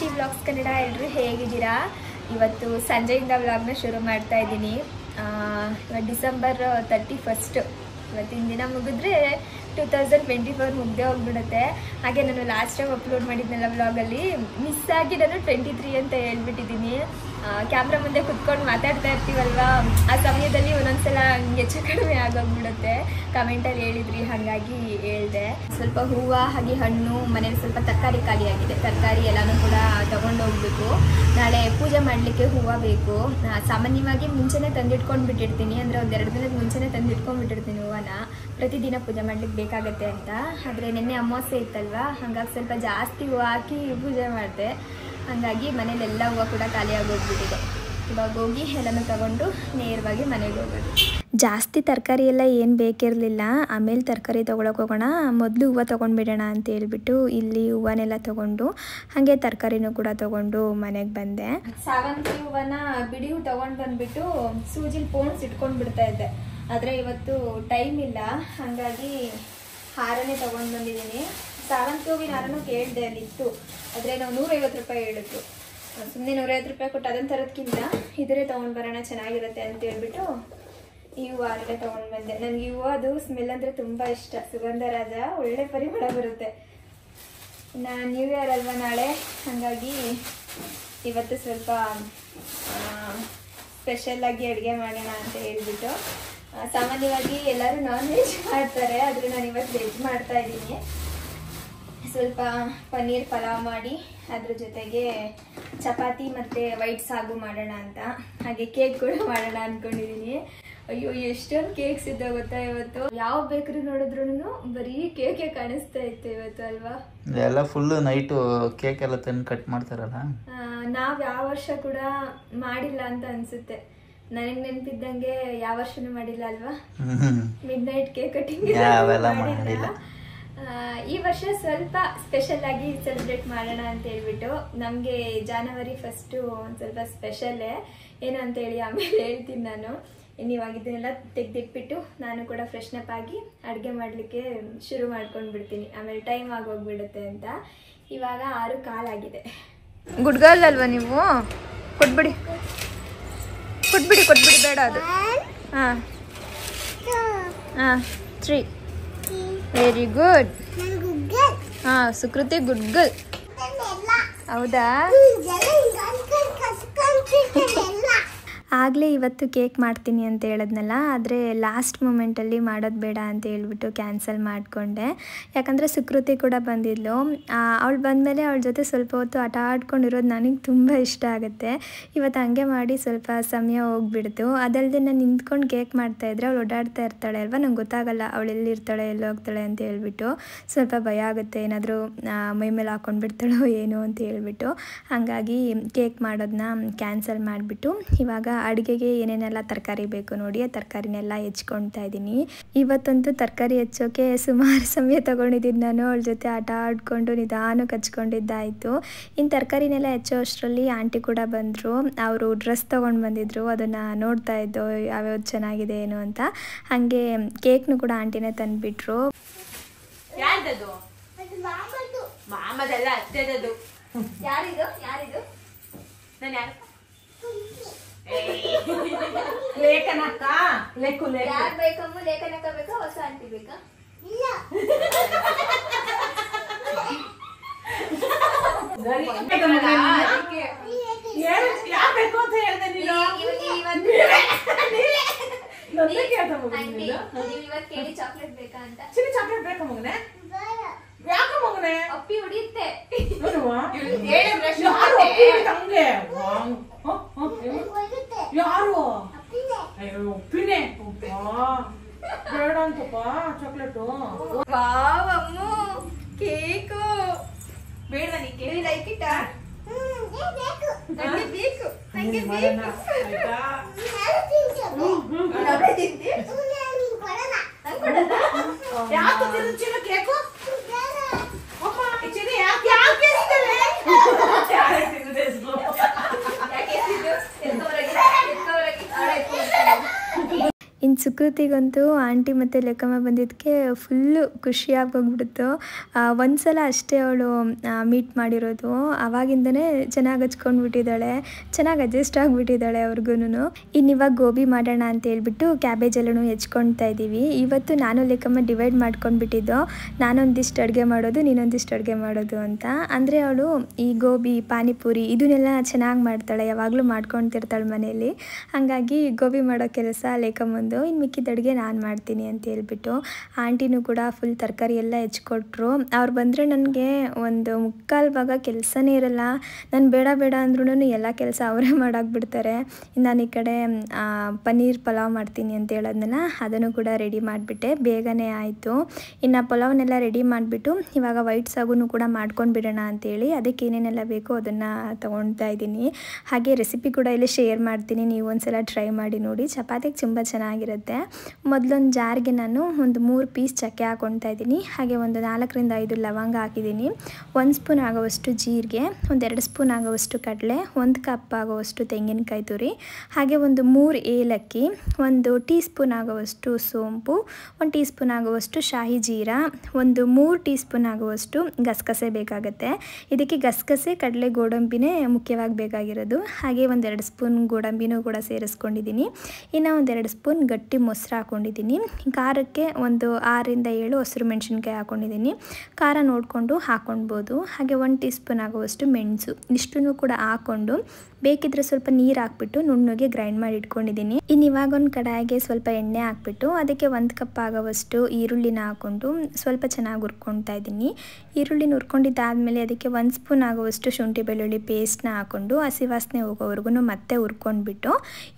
ಖುಷಿ ವ್ಲಾಗ್ಸ್ ಕನ್ನಡ ಎಲ್ಲರೂ ಹೇಗಿದ್ದೀರಾ? ಇವತ್ತು ಸಂಜೆಯಿಂದ ವ್ಲಾಗ್ನ ಶುರು ಮಾಡ್ತಾ ಇದ್ದೀನಿ. ಇವತ್ತು ಡಿಸೆಂಬರ್ 31. ಇವತ್ತಿನ ದಿನ ಮುಗಿದ್ರೆ 2024 ಮುಗ್ದೇ ಹೋಗ್ಬಿಡುತ್ತೆ. ಹಾಗೆ ನಾನು ಲಾಸ್ಟ್ ಟೈಮ್ ಅಪ್ಲೋಡ್ ಮಾಡಿದ್ನಲ್ಲ ವ್ಲಾಗಲ್ಲಿ ಮಿಸ್ ಆಗಿ ನಾನು 23 ಅಂತ ಹೇಳ್ಬಿಟ್ಟಿದ್ದೀನಿ. ಕ್ಯಾಮ್ರಾ ಮುಂದೆ ಕುತ್ಕೊಂಡು ಮಾತಾಡ್ತಾ ಇರ್ತೀವಲ್ವಾ, ಆ ಸಮಯದಲ್ಲಿ ಒಂದೊಂದ್ಸಲ ಹೆಚ್ಚು ಕಡಿಮೆ ಆಗೋಗ್ಬಿಡುತ್ತೆ. ಕಮೆಂಟಲ್ಲಿ ಹೇಳಿದ್ರಿ, ಹಾಗಾಗಿ ಹೇಳಿದೆ. ಸ್ವಲ್ಪ ಹೂವು ಹಾಗೆ ಹಣ್ಣು, ಮನೇಲಿ ಸ್ವಲ್ಪ ತರಕಾರಿ ಖಾಲಿಯಾಗಿದೆ. ತರಕಾರಿ ಎಲ್ಲನೂ ಕೂಡ ತಗೊಂಡು ಹೋಗ್ಬೇಕು. ನಾಳೆ ಪೂಜೆ ಮಾಡಲಿಕ್ಕೆ ಹೂವು ಬೇಕು. ಸಾಮಾನ್ಯವಾಗಿ ಮುಂಚೆನೇ ತಂದಿಟ್ಕೊಂಡು ಬಿಟ್ಟಿರ್ತೀನಿ, ಅಂದರೆ ಒಂದೆರಡು ದಿನದ ಮುಂಚೆನೇ ತಂದಿಟ್ಕೊಂಡ್ಬಿಟ್ಟಿರ್ತೀನಿ ಹೂವನ್ನ, ಪ್ರತಿದಿನ ಪೂಜೆ ಮಾಡ್ಲಿಕ್ಕೆ ಬೇಕಾಗತ್ತೆ ಅಂತ. ಆದರೆ ನಿನ್ನೆ ಅಮಾವಾಸ್ಯೆ ಇತ್ತಲ್ವಾ, ಹಾಗಾಗಿ ಸ್ವಲ್ಪ ಜಾಸ್ತಿ ಹೂವು ಹಾಕಿ ಪೂಜೆ ಮಾಡಿದೆ. ಹಾಗಾಗಿ ಮನೇಲೆಲ್ಲ ಹೂವು ಕೂಡ ಖಾಲಿಯಾಗಿ ಹೋಗ್ಬಿಟ್ಟಿದೆ. ಇವಾಗ ಹೋಗಿ ಎಲ್ಲನೂ ತಗೊಂಡು ನೇರವಾಗಿ ಮನೆಗೆ ಹೋಗೋದು. ಜಾಸ್ತಿ ತರಕಾರಿ ಎಲ್ಲ ಏನು ಬೇಕಿರಲಿಲ್ಲ. ಆಮೇಲೆ ತರಕಾರಿ ತೊಗೊಳಕ್ಕೆ ಹೋಗೋಣ, ಮೊದಲು ಹೂವು ತೊಗೊಂಡ್ಬಿಡೋಣ ಅಂತ ಹೇಳ್ಬಿಟ್ಟು ಇಲ್ಲಿ ಹೂವನ್ನೆಲ್ಲ ತೊಗೊಂಡು ಹಾಗೆ ತರಕಾರಿನೂ ಕೂಡ ತೊಗೊಂಡು ಮನೆಗೆ ಬಂದೆ. ಸಾವಂತಿಗೆ ಹೂವನ್ನ ಬಿಡಿ ಹೂ ತೊಗೊಂಡು ಬಂದುಬಿಟ್ಟು ಸೂಜಿಲಿ ಪೋಣಿಸಿ ಇಟ್ಕೊಂಡು ಬಿಡ್ತಾ ಇದ್ದೆ. ಆದರೆ ಇವತ್ತು ಟೈಮ್ ಇಲ್ಲ, ಹಾಗಾಗಿ ಹಾರನೇ ತೊಗೊಂಡು ಬಂದಿದ್ದೀನಿ. ಸಾವಂತಿಗೆ ಹೂವಿನ ಹಾರನೂ ಕೇಳಿದೆ, ಅಲ್ಲಿತ್ತು. ಆದರೆ ನಾವು 150 ರೂಪಾಯಿ ಹೇಳಿದ್ರು. ಸುಮ್ಮನೆ 150 ರೂಪಾಯಿ ಕೊಟ್ಟು ಅದನ್ನು ತರೋದಕ್ಕಿಂತ ಇದರೇ ತೊಗೊಂಡು ಬರೋಣ, ಚೆನ್ನಾಗಿರುತ್ತೆ ಅಂತ ಹೇಳ್ಬಿಟ್ಟು ಈ ಹೂವು ಹಾರನೇ ತೊಗೊಂಡು ಬಂದೆ. ನನಗೆ ಈ ಹೂವು ಅದು ಸ್ಮೆಲ್ ಅಂದರೆ ತುಂಬ ಇಷ್ಟ. ಸುಗಂಧರಾಜ, ಒಳ್ಳೆ ಪರಿಮಳ ಬರುತ್ತೆ. ನ್ಯೂ ಇಯರ್ ಅಲ್ವಾ ನಾಳೆ, ಹಾಗಾಗಿ ಇವತ್ತು ಸ್ವಲ್ಪ ಸ್ಪೆಷಲ್ಲಾಗಿ ಅಡುಗೆ ಮಾಡೋಣ ಅಂತ ಹೇಳ್ಬಿಟ್ಟು. ಸಾಮಾನ್ಯವಾಗಿ ಎಲ್ಲರೂ ನಾನ್ ವೆಜ್ ಮಾಡ್ತಾರೆ, ಆದರೆ ನಾನು ಇವತ್ತು ವೆಜ್ ಮಾಡ್ತಾ ಇದ್ದೀನಿ. ಸ್ವಲ್ಪ ಪನ್ನೀರ್ ಪಲಾವ್ ಮಾಡಿ ಅದ್ರ ಜೊತೆಗೆ ಚಪಾತಿ ಮತ್ತು ವೈಟ್ ಸಾಗು ಮಾಡೋಣ ಅಂತ. ಹಾಗೆ ಕೇಕ್ ಕೂಡ ಮಾಡೋಣ ಅಂದ್ಕೊಂಡಿದ್ದೀನಿ. ಅಯ್ಯೋ, ಎಷ್ಟೊಂದು ಕೇಕ್ಸ್ ಇದ್ದ ಗೊತ್ತಾ ಇವತ್ತು. ಯಾವ ಬೇಕರಿ ನೋಡಿದ್ರು ಬರೀ ಕೇಕೆ ಕಾಣಿಸ್ತಾ ಇತ್ತು ಇವತ್ತು, ಅಲ್ವಾ? ಎಲ್ಲ ಫುಲ್ ನೈಟು ಕೇಕ್ ಎಲ್ಲ ತಂದು ಕಟ್ ಮಾಡ್ತಾರಲ್ಲ. ನಾವು ಯಾವ ವರ್ಷ ಕೂಡ ಮಾಡಿಲ್ಲ ಅಂತ ಅನ್ಸುತ್ತೆ. ನನಗೆ ನೆನಪಿದ್ದಂಗೆ ಯಾವ ವರ್ಷನೂ ಮಾಡಿಲ್ಲ, ಅಲ್ವಾ? ಮಿಡ್ ನೈಟ್ ಕೇಕ್ ಕಟಿಂಗ್ ಮಾಡಿಲ್ಲ. ಈ ವರ್ಷ ಸ್ವಲ್ಪ ಸ್ಪೆಷಲ್ ಆಗಿ ಸೆಲೆಬ್ರೇಟ್ ಮಾಡೋಣ ಅಂತ ಹೇಳ್ಬಿಟ್ಟು. ನಮಗೆ ಜನವರಿ 1 ಒಂದು ಸ್ವಲ್ಪ ಸ್ಪೆಷಲ್ಲೇ, ಏನು ಅಂತೇಳಿ ಆಮೇಲೆ ಹೇಳ್ತೀನಿ ನಾನು. ಇವಾಗ ಇದನ್ನೆಲ್ಲ ತೆಗೆದಿಟ್ಬಿಟ್ಟು ನಾನು ಕೂಡ ಫ್ರೆಶ್ನಪ್ ಆಗಿ ಅಡುಗೆ ಮಾಡಲಿಕ್ಕೆ ಶುರು ಮಾಡ್ಕೊಂಡು ಬಿಡ್ತೀನಿ, ಆಮೇಲೆ ಟೈಮ್ ಆಗೋಗ್ಬಿಡುತ್ತೆ ಅಂತ. ಇವಾಗ 6:15 ಗುಡ್ ಗರ್ಲ್ ಅಲ್ವಾ ನೀವು? ಕೊಟ್ಬಿಡಿ ಕೊಟ್ಬಿಡಿ ಕೊಟ್ಬಿಡಿ, ಬೇಡ ಅದು. ಹಾಂ ಹಾಂ 3 ವೆರಿ ಗುಡ್. ಹಾಂ ಸುಕೃತಿ ಗುಡ್ ಗರ್ಲ್. ಹೌದಾ? ಆಗಲೇ ಇವತ್ತು ಕೇಕ್ ಮಾಡ್ತೀನಿ ಅಂತ ಹೇಳಿದ್ನಲ್ಲ, ಆದರೆ ಲಾಸ್ಟ್ ಮೂಮೆಂಟಲ್ಲಿ ಮಾಡೋದು ಬೇಡ ಅಂತ ಹೇಳ್ಬಿಟ್ಟು ಕ್ಯಾನ್ಸಲ್ ಮಾಡಿಕೊಂಡೆ. ಯಾಕಂದರೆ ಸುಕೃತಿ ಕೂಡ ಬಂದಿದ್ಲು. ಅವಳು ಬಂದಮೇಲೆ ಅವಳ ಜೊತೆ ಸ್ವಲ್ಪ ಹೊತ್ತು ಆಟ ಆಡ್ಕೊಂಡಿರೋದು ನನಗೆ ತುಂಬ ಇಷ್ಟ ಆಗುತ್ತೆ. ಇವತ್ತು ಹಂಗೆ ಮಾಡಿ ಸ್ವಲ್ಪ ಸಮಯ ಹೋಗ್ಬಿಡ್ತು. ಅದಲ್ಲದೆ ನಾನು ನಿಂತ್ಕೊಂಡು ಕೇಕ್ ಮಾಡ್ತಾಯಿದ್ರೆ ಅವಳು ಓಡಾಡ್ತಾ ಇರ್ತಾಳೆ ಅಲ್ವಾ, ನಂಗೆ ಗೊತ್ತಾಗಲ್ಲ ಅವಳು ಎಲ್ಲಿರ್ತಾಳೆ ಎಲ್ಲಿ ಹೋಗ್ತಾಳೆ ಅಂತ ಹೇಳ್ಬಿಟ್ಟು. ಸ್ವಲ್ಪ ಭಯ ಆಗುತ್ತೆ, ಏನಾದರೂ ಮೈ ಮೇಲೆ ಹಾಕ್ಕೊಂಡ್ಬಿಡ್ತಾಳೋ ಏನೋ ಅಂತ ಹೇಳ್ಬಿಟ್ಟು. ಹಾಗಾಗಿ ಕೇಕ್ ಮಾಡೋದನ್ನ ಕ್ಯಾನ್ಸಲ್ ಮಾಡಿಬಿಟ್ಟು ಇವಾಗ ಅಡುಗೆಗೆ ಏನೇನೆಲ್ಲ ತರಕಾರಿ ಬೇಕು ನೋಡಿ, ಆ ತರಕಾರಿನೆಲ್ಲ ಹೆಚ್ಕೊಳ್ತಾ ಇದ್ದೀನಿ. ಇವತ್ತಂತೂ ತರಕಾರಿ ಹೆಚ್ಚೋಕೆ ಸುಮಾರು ಸಮಯ ತೊಗೊಂಡಿದ್ದೀನಿ ನಾನು. ಅವಳ ಜೊತೆ ಆಟ ಆಡಿಕೊಂಡು ನಿಧಾನಕ್ಕೆ ಹಚ್ಕೊಂಡಿದ್ದಾಯಿತು. ಇನ್ನು ತರಕಾರಿನೆಲ್ಲ ಹೆಚ್ಚೋ ಅಷ್ಟರಲ್ಲಿ ಆಂಟಿ ಕೂಡ ಬಂದರು. ಅವರು ಡ್ರೆಸ್ ತೊಗೊಂಡು ಬಂದಿದ್ರು, ಅದನ್ನು ನೋಡ್ತಾ ಇದ್ದೋ ಯಾವ್ಯಾವ್ದು ಚೆನ್ನಾಗಿದೆ ಏನು ಅಂತ. ಹಾಗೆ ಕೇಕ್ನು ಕೂಡ ಆಂಟಿನೇ ತಂದುಬಿಟ್ರು. ಯಾರ್ದದು? ಮಾಮದಲ್ಲ, ಅತ್ತೆದದು. ಯಾರಿದು ಯಾರಿದು? ನಾನು ಯಾರು? ಲೇಖನಕ್ಕ. ಲೇಖು ಲೇಖು. ಯಾರು ಬೇಕಮ್ಮ? ಲೇಖನಕ್ಕ ಬೇಕಾ ಹೊಸ ಆಂಟಿ ಬೇಕಾ? ಇಲ್ಲ, ಯಾರು ಬೇಕು ಅಂತ ಹೇಳ್ದೆ ನೀನು? ಇವತ್ತು ಕೇಳಿ ಚಾಕ್ಲೇಟ್ ಬೇಕಾ ಅಂತ. ಚಿನಿ ಚಾಕ್ಲೇಟ್ ಬೇಕಾ ಮಗನೆ? ಯಾಕೆ ಮಗನೆ? ಅಪ್ಪಿ ಹೊಡಿಯುತ್ತೆ. ಯಾರು? ಉಪ್ಪಿನೇ ಬೇಡ ಅಂತಪ್ಪ ಚಾಕ್ಲೇಟು. ವಾವ್ ಅಮ್ಮು, ಕೇಕು ಬೇಡ ನೀಕೆ. Like it? ನನಗೆ ಬೇಕು, ನನಗೆ ಬೇಕು. ಯಾಕೆ ತಿರುಚಿನ ಕೇಕು? ಇನ್ನು ಸುಕೃತಿಗಂತೂ ಆಂಟಿ ಮತ್ತು ಲೆಕ್ಕಮ್ಮ ಬಂದಿದ್ದಕ್ಕೆ ಫುಲ್ಲು ಖುಷಿಯಾಗೋಗ್ಬಿಡ್ತು. ಒಂದು ಸಲ ಅಷ್ಟೇ ಅವಳು ಮೀಟ್ ಮಾಡಿರೋದು, ಆವಾಗಿಂದನೇ ಚೆನ್ನಾಗಿ ಹಚ್ಕೊಂಡ್ಬಿಟ್ಟಿದ್ದಾಳೆ, ಚೆನ್ನಾಗಿ ಅಡ್ಜಸ್ಟ್ ಆಗಿಬಿಟ್ಟಿದ್ದಾಳೆ ಅವ್ರಿಗೂ. ಇನ್ನಿವಾಗ ಗೋಬಿ ಮಾಡೋಣ ಅಂತ ಹೇಳ್ಬಿಟ್ಟು ಕ್ಯಾಬೇಜ್ ಎಲ್ಲನೂ ಹೆಚ್ಕೊಳ್ತಾ ಇದ್ದೀವಿ. ಇವತ್ತು ನಾನು ಲೆಕ್ಕಮ್ಮ ಡಿವೈಡ್ ಮಾಡ್ಕೊಂಡ್ಬಿಟ್ಟಿದ್ದು, ನಾನೊಂದಿಷ್ಟು ಅಡುಗೆ ಮಾಡೋದು, ನೀನೊಂದಿಷ್ಟು ಅಡುಗೆ ಮಾಡೋದು ಅಂತ. ಅಂದರೆ ಅವಳು ಈ ಗೋಬಿ, ಪಾನಿಪುರಿ ಇದನ್ನೆಲ್ಲ ಚೆನ್ನಾಗಿ ಮಾಡ್ತಾಳೆ, ಯಾವಾಗಲೂ ಮಾಡ್ಕೊಳ್ತಿರ್ತಾಳೆ ಮನೆಯಲ್ಲಿ. ಹಾಗಾಗಿ ಗೋಬಿ ಮಾಡೋ ಕೆಲಸ ಲೇಕಮ್ಮಂದು, ಇನ್ನು ಮಿಕ್ಕಿದ ಅಡುಗೆ ನಾನು ಮಾಡ್ತೀನಿ ಅಂತ ಹೇಳ್ಬಿಟ್ಟು. ಆಂಟಿನೂ ಕೂಡ ಫುಲ್ ತರಕಾರಿ ಎಲ್ಲ ಹೆಚ್ಕೊಟ್ರು. ಅವ್ರು ಬಂದರೆ ನನಗೆ ಒಂದು ಮುಕ್ಕಾಲು ಭಾಗ ಕೆಲಸನೇ ಇರಲ್ಲ. ನಾನು ಬೇಡ ಬೇಡ ಅಂದ್ರೂ ಎಲ್ಲ ಕೆಲಸ ಅವರೇ ಮಾಡಾಕ್ಬಿಡ್ತಾರೆ. ನಾನು ಈ ಕಡೆ ಪನ್ನೀರ್ ಪಲಾವ್ ಮಾಡ್ತೀನಿ ಅಂತ ಹೇಳೋದನ್ನ ಅದನ್ನು ಕೂಡ ರೆಡಿ ಮಾಡಿಬಿಟ್ಟೆ, ಬೇಗನೆ ಆಯಿತು. ಇನ್ನು ಪಲಾವ್ನೆಲ್ಲ ರೆಡಿ ಮಾಡಿಬಿಟ್ಟು ಇವಾಗ ವೈಟ್ ಸಾಗುನು ಕೂಡ ಮಾಡ್ಕೊಂಡು ಬಿಡೋಣ ಅಂತೇಳಿ ಅದಕ್ಕೆ ಏನೇನೆಲ್ಲ ಬೇಕೋ ಅದನ್ನು ತೊಗೊಳ್ತಾ ಇದ್ದೀನಿ. ಹಾಗೆ ರೆಸಿಪಿ ಕೂಡ ಇಲ್ಲಿ ಶೇರ್ ಮಾಡ್ತೀನಿ, ನೀವು ಒಂದ್ಸಲ ಟ್ರೈ ಮಾಡಿ ನೋಡಿ. ಚಪಾತಿಗೆ ತುಂಬ ಚೆನ್ನಾಗಿರುತ್ತೆ. ಮೊದಲೊಂದು ಜಾರ್ಗೆ ನಾನು ಒಂದು 3 ಪೀಸ್ ಚಕ್ಕೆ ಹಾಕ್ಕೊಳ್ತಾ ಇದ್ದೀನಿ. ಹಾಗೆ ಒಂದು 4 ರಿಂದ 5 ಲವಂಗ ಹಾಕಿದ್ದೀನಿ. 1 ಸ್ಪೂನ್ ಆಗೋವಷ್ಟು ಜೀರಿಗೆ, ಒಂದು 2 ಸ್ಪೂನ್ ಆಗೋವಷ್ಟು ಕಡಲೆ, 1 ಕಪ್ ಆಗೋವಷ್ಟು ತೆಂಗಿನಕಾಯಿ ತುರಿ, ಹಾಗೆ ಒಂದು 3 ಏಲಕ್ಕಿ, 1 ಟೀ ಸ್ಪೂನ್ ಆಗೋವಷ್ಟು ಸೋಂಪು, 1 ಟೀ ಸ್ಪೂನ್ ಆಗುವಷ್ಟು ಶಾಹಿ ಜೀರಾ, ಒಂದು 3 ಟೀ ಸ್ಪೂನ್ ಆಗುವಷ್ಟು ಗಸಗಸೆ ಬೇಕಾಗುತ್ತೆ. ಇದಕ್ಕೆ ಗಸಗಸೆ, ಕಡಲೆ, ಗೋಡಂಬಿನೇ ಮುಖ್ಯವಾಗಿ ಬೇಕಾಗಿರೋದು. ಹಾಗೆ ಒಂದು 2 ಸ್ಪೂನ್ ಗೋಡಂಬಿನೂ ಕೂಡ ಸೇರಿಸ್ಕೊಂಡಿದ್ದೀನಿ. ಇನ್ನು ಒಂದು 2 ಸ್ಪೂನ್ ಗಟ್ಟಿ ಮೊಸರು ಹಾಕ್ಕೊಂಡಿದ್ದೀನಿ. ಖಾರಕ್ಕೆ ಒಂದು 6 ರಿಂದ 7 ಹಸಿರು ಮೆಣಸಿನ್ಕಾಯಿ ಹಾಕ್ಕೊಂಡಿದ್ದೀನಿ. ಖಾರ ನೋಡಿಕೊಂಡು ಹಾಕ್ಕೊಳ್ಬೋದು. ಹಾಗೆ 1 ಟೀ ಸ್ಪೂನ್ ಆಗುವಷ್ಟು ಮೆಣಸು, ಇಷ್ಟನ್ನು ಕೂಡ ಹಾಕ್ಕೊಂಡು ಬೇಕಿದ್ರೆ ಸ್ವಲ್ಪ ನೀರು ಹಾಕ್ಬಿಟ್ಟು ನುಣ್ಣಗೆ ಗ್ರೈಂಡ್ ಮಾಡಿ ಇಟ್ಕೊಂಡಿದ್ದೀನಿ. ಇನ್ನು ಇವಾಗ ಒಂದು ಕಡಾಯಿಗೆ ಸ್ವಲ್ಪ ಎಣ್ಣೆ ಹಾಕ್ಬಿಟ್ಟು ಅದಕ್ಕೆ 1 ಕಪ್ ಆಗೋವಷ್ಟು ಈರುಳ್ಳಿನ ಹಾಕ್ಕೊಂಡು ಸ್ವಲ್ಪ ಚೆನ್ನಾಗಿ ಹುರ್ಕೊಳ್ತಾ ಇದ್ದೀನಿ. ಈರುಳ್ಳಿನ ಹುರ್ಕೊಂಡಿದ್ದಾದಮೇಲೆ ಅದಕ್ಕೆ 1 ಸ್ಪೂನ್ ಆಗುವಷ್ಟು ಶುಂಠಿ ಬೆಳ್ಳುಳ್ಳಿ ಪೇಸ್ಟ್ನ ಹಾಕ್ಕೊಂಡು ಹಸಿ ವಾಸನೆ ಹೋಗೋವರೆಗೂ ಮತ್ತೆ ಹುರ್ಕೊಂಡ್ಬಿಟ್ಟು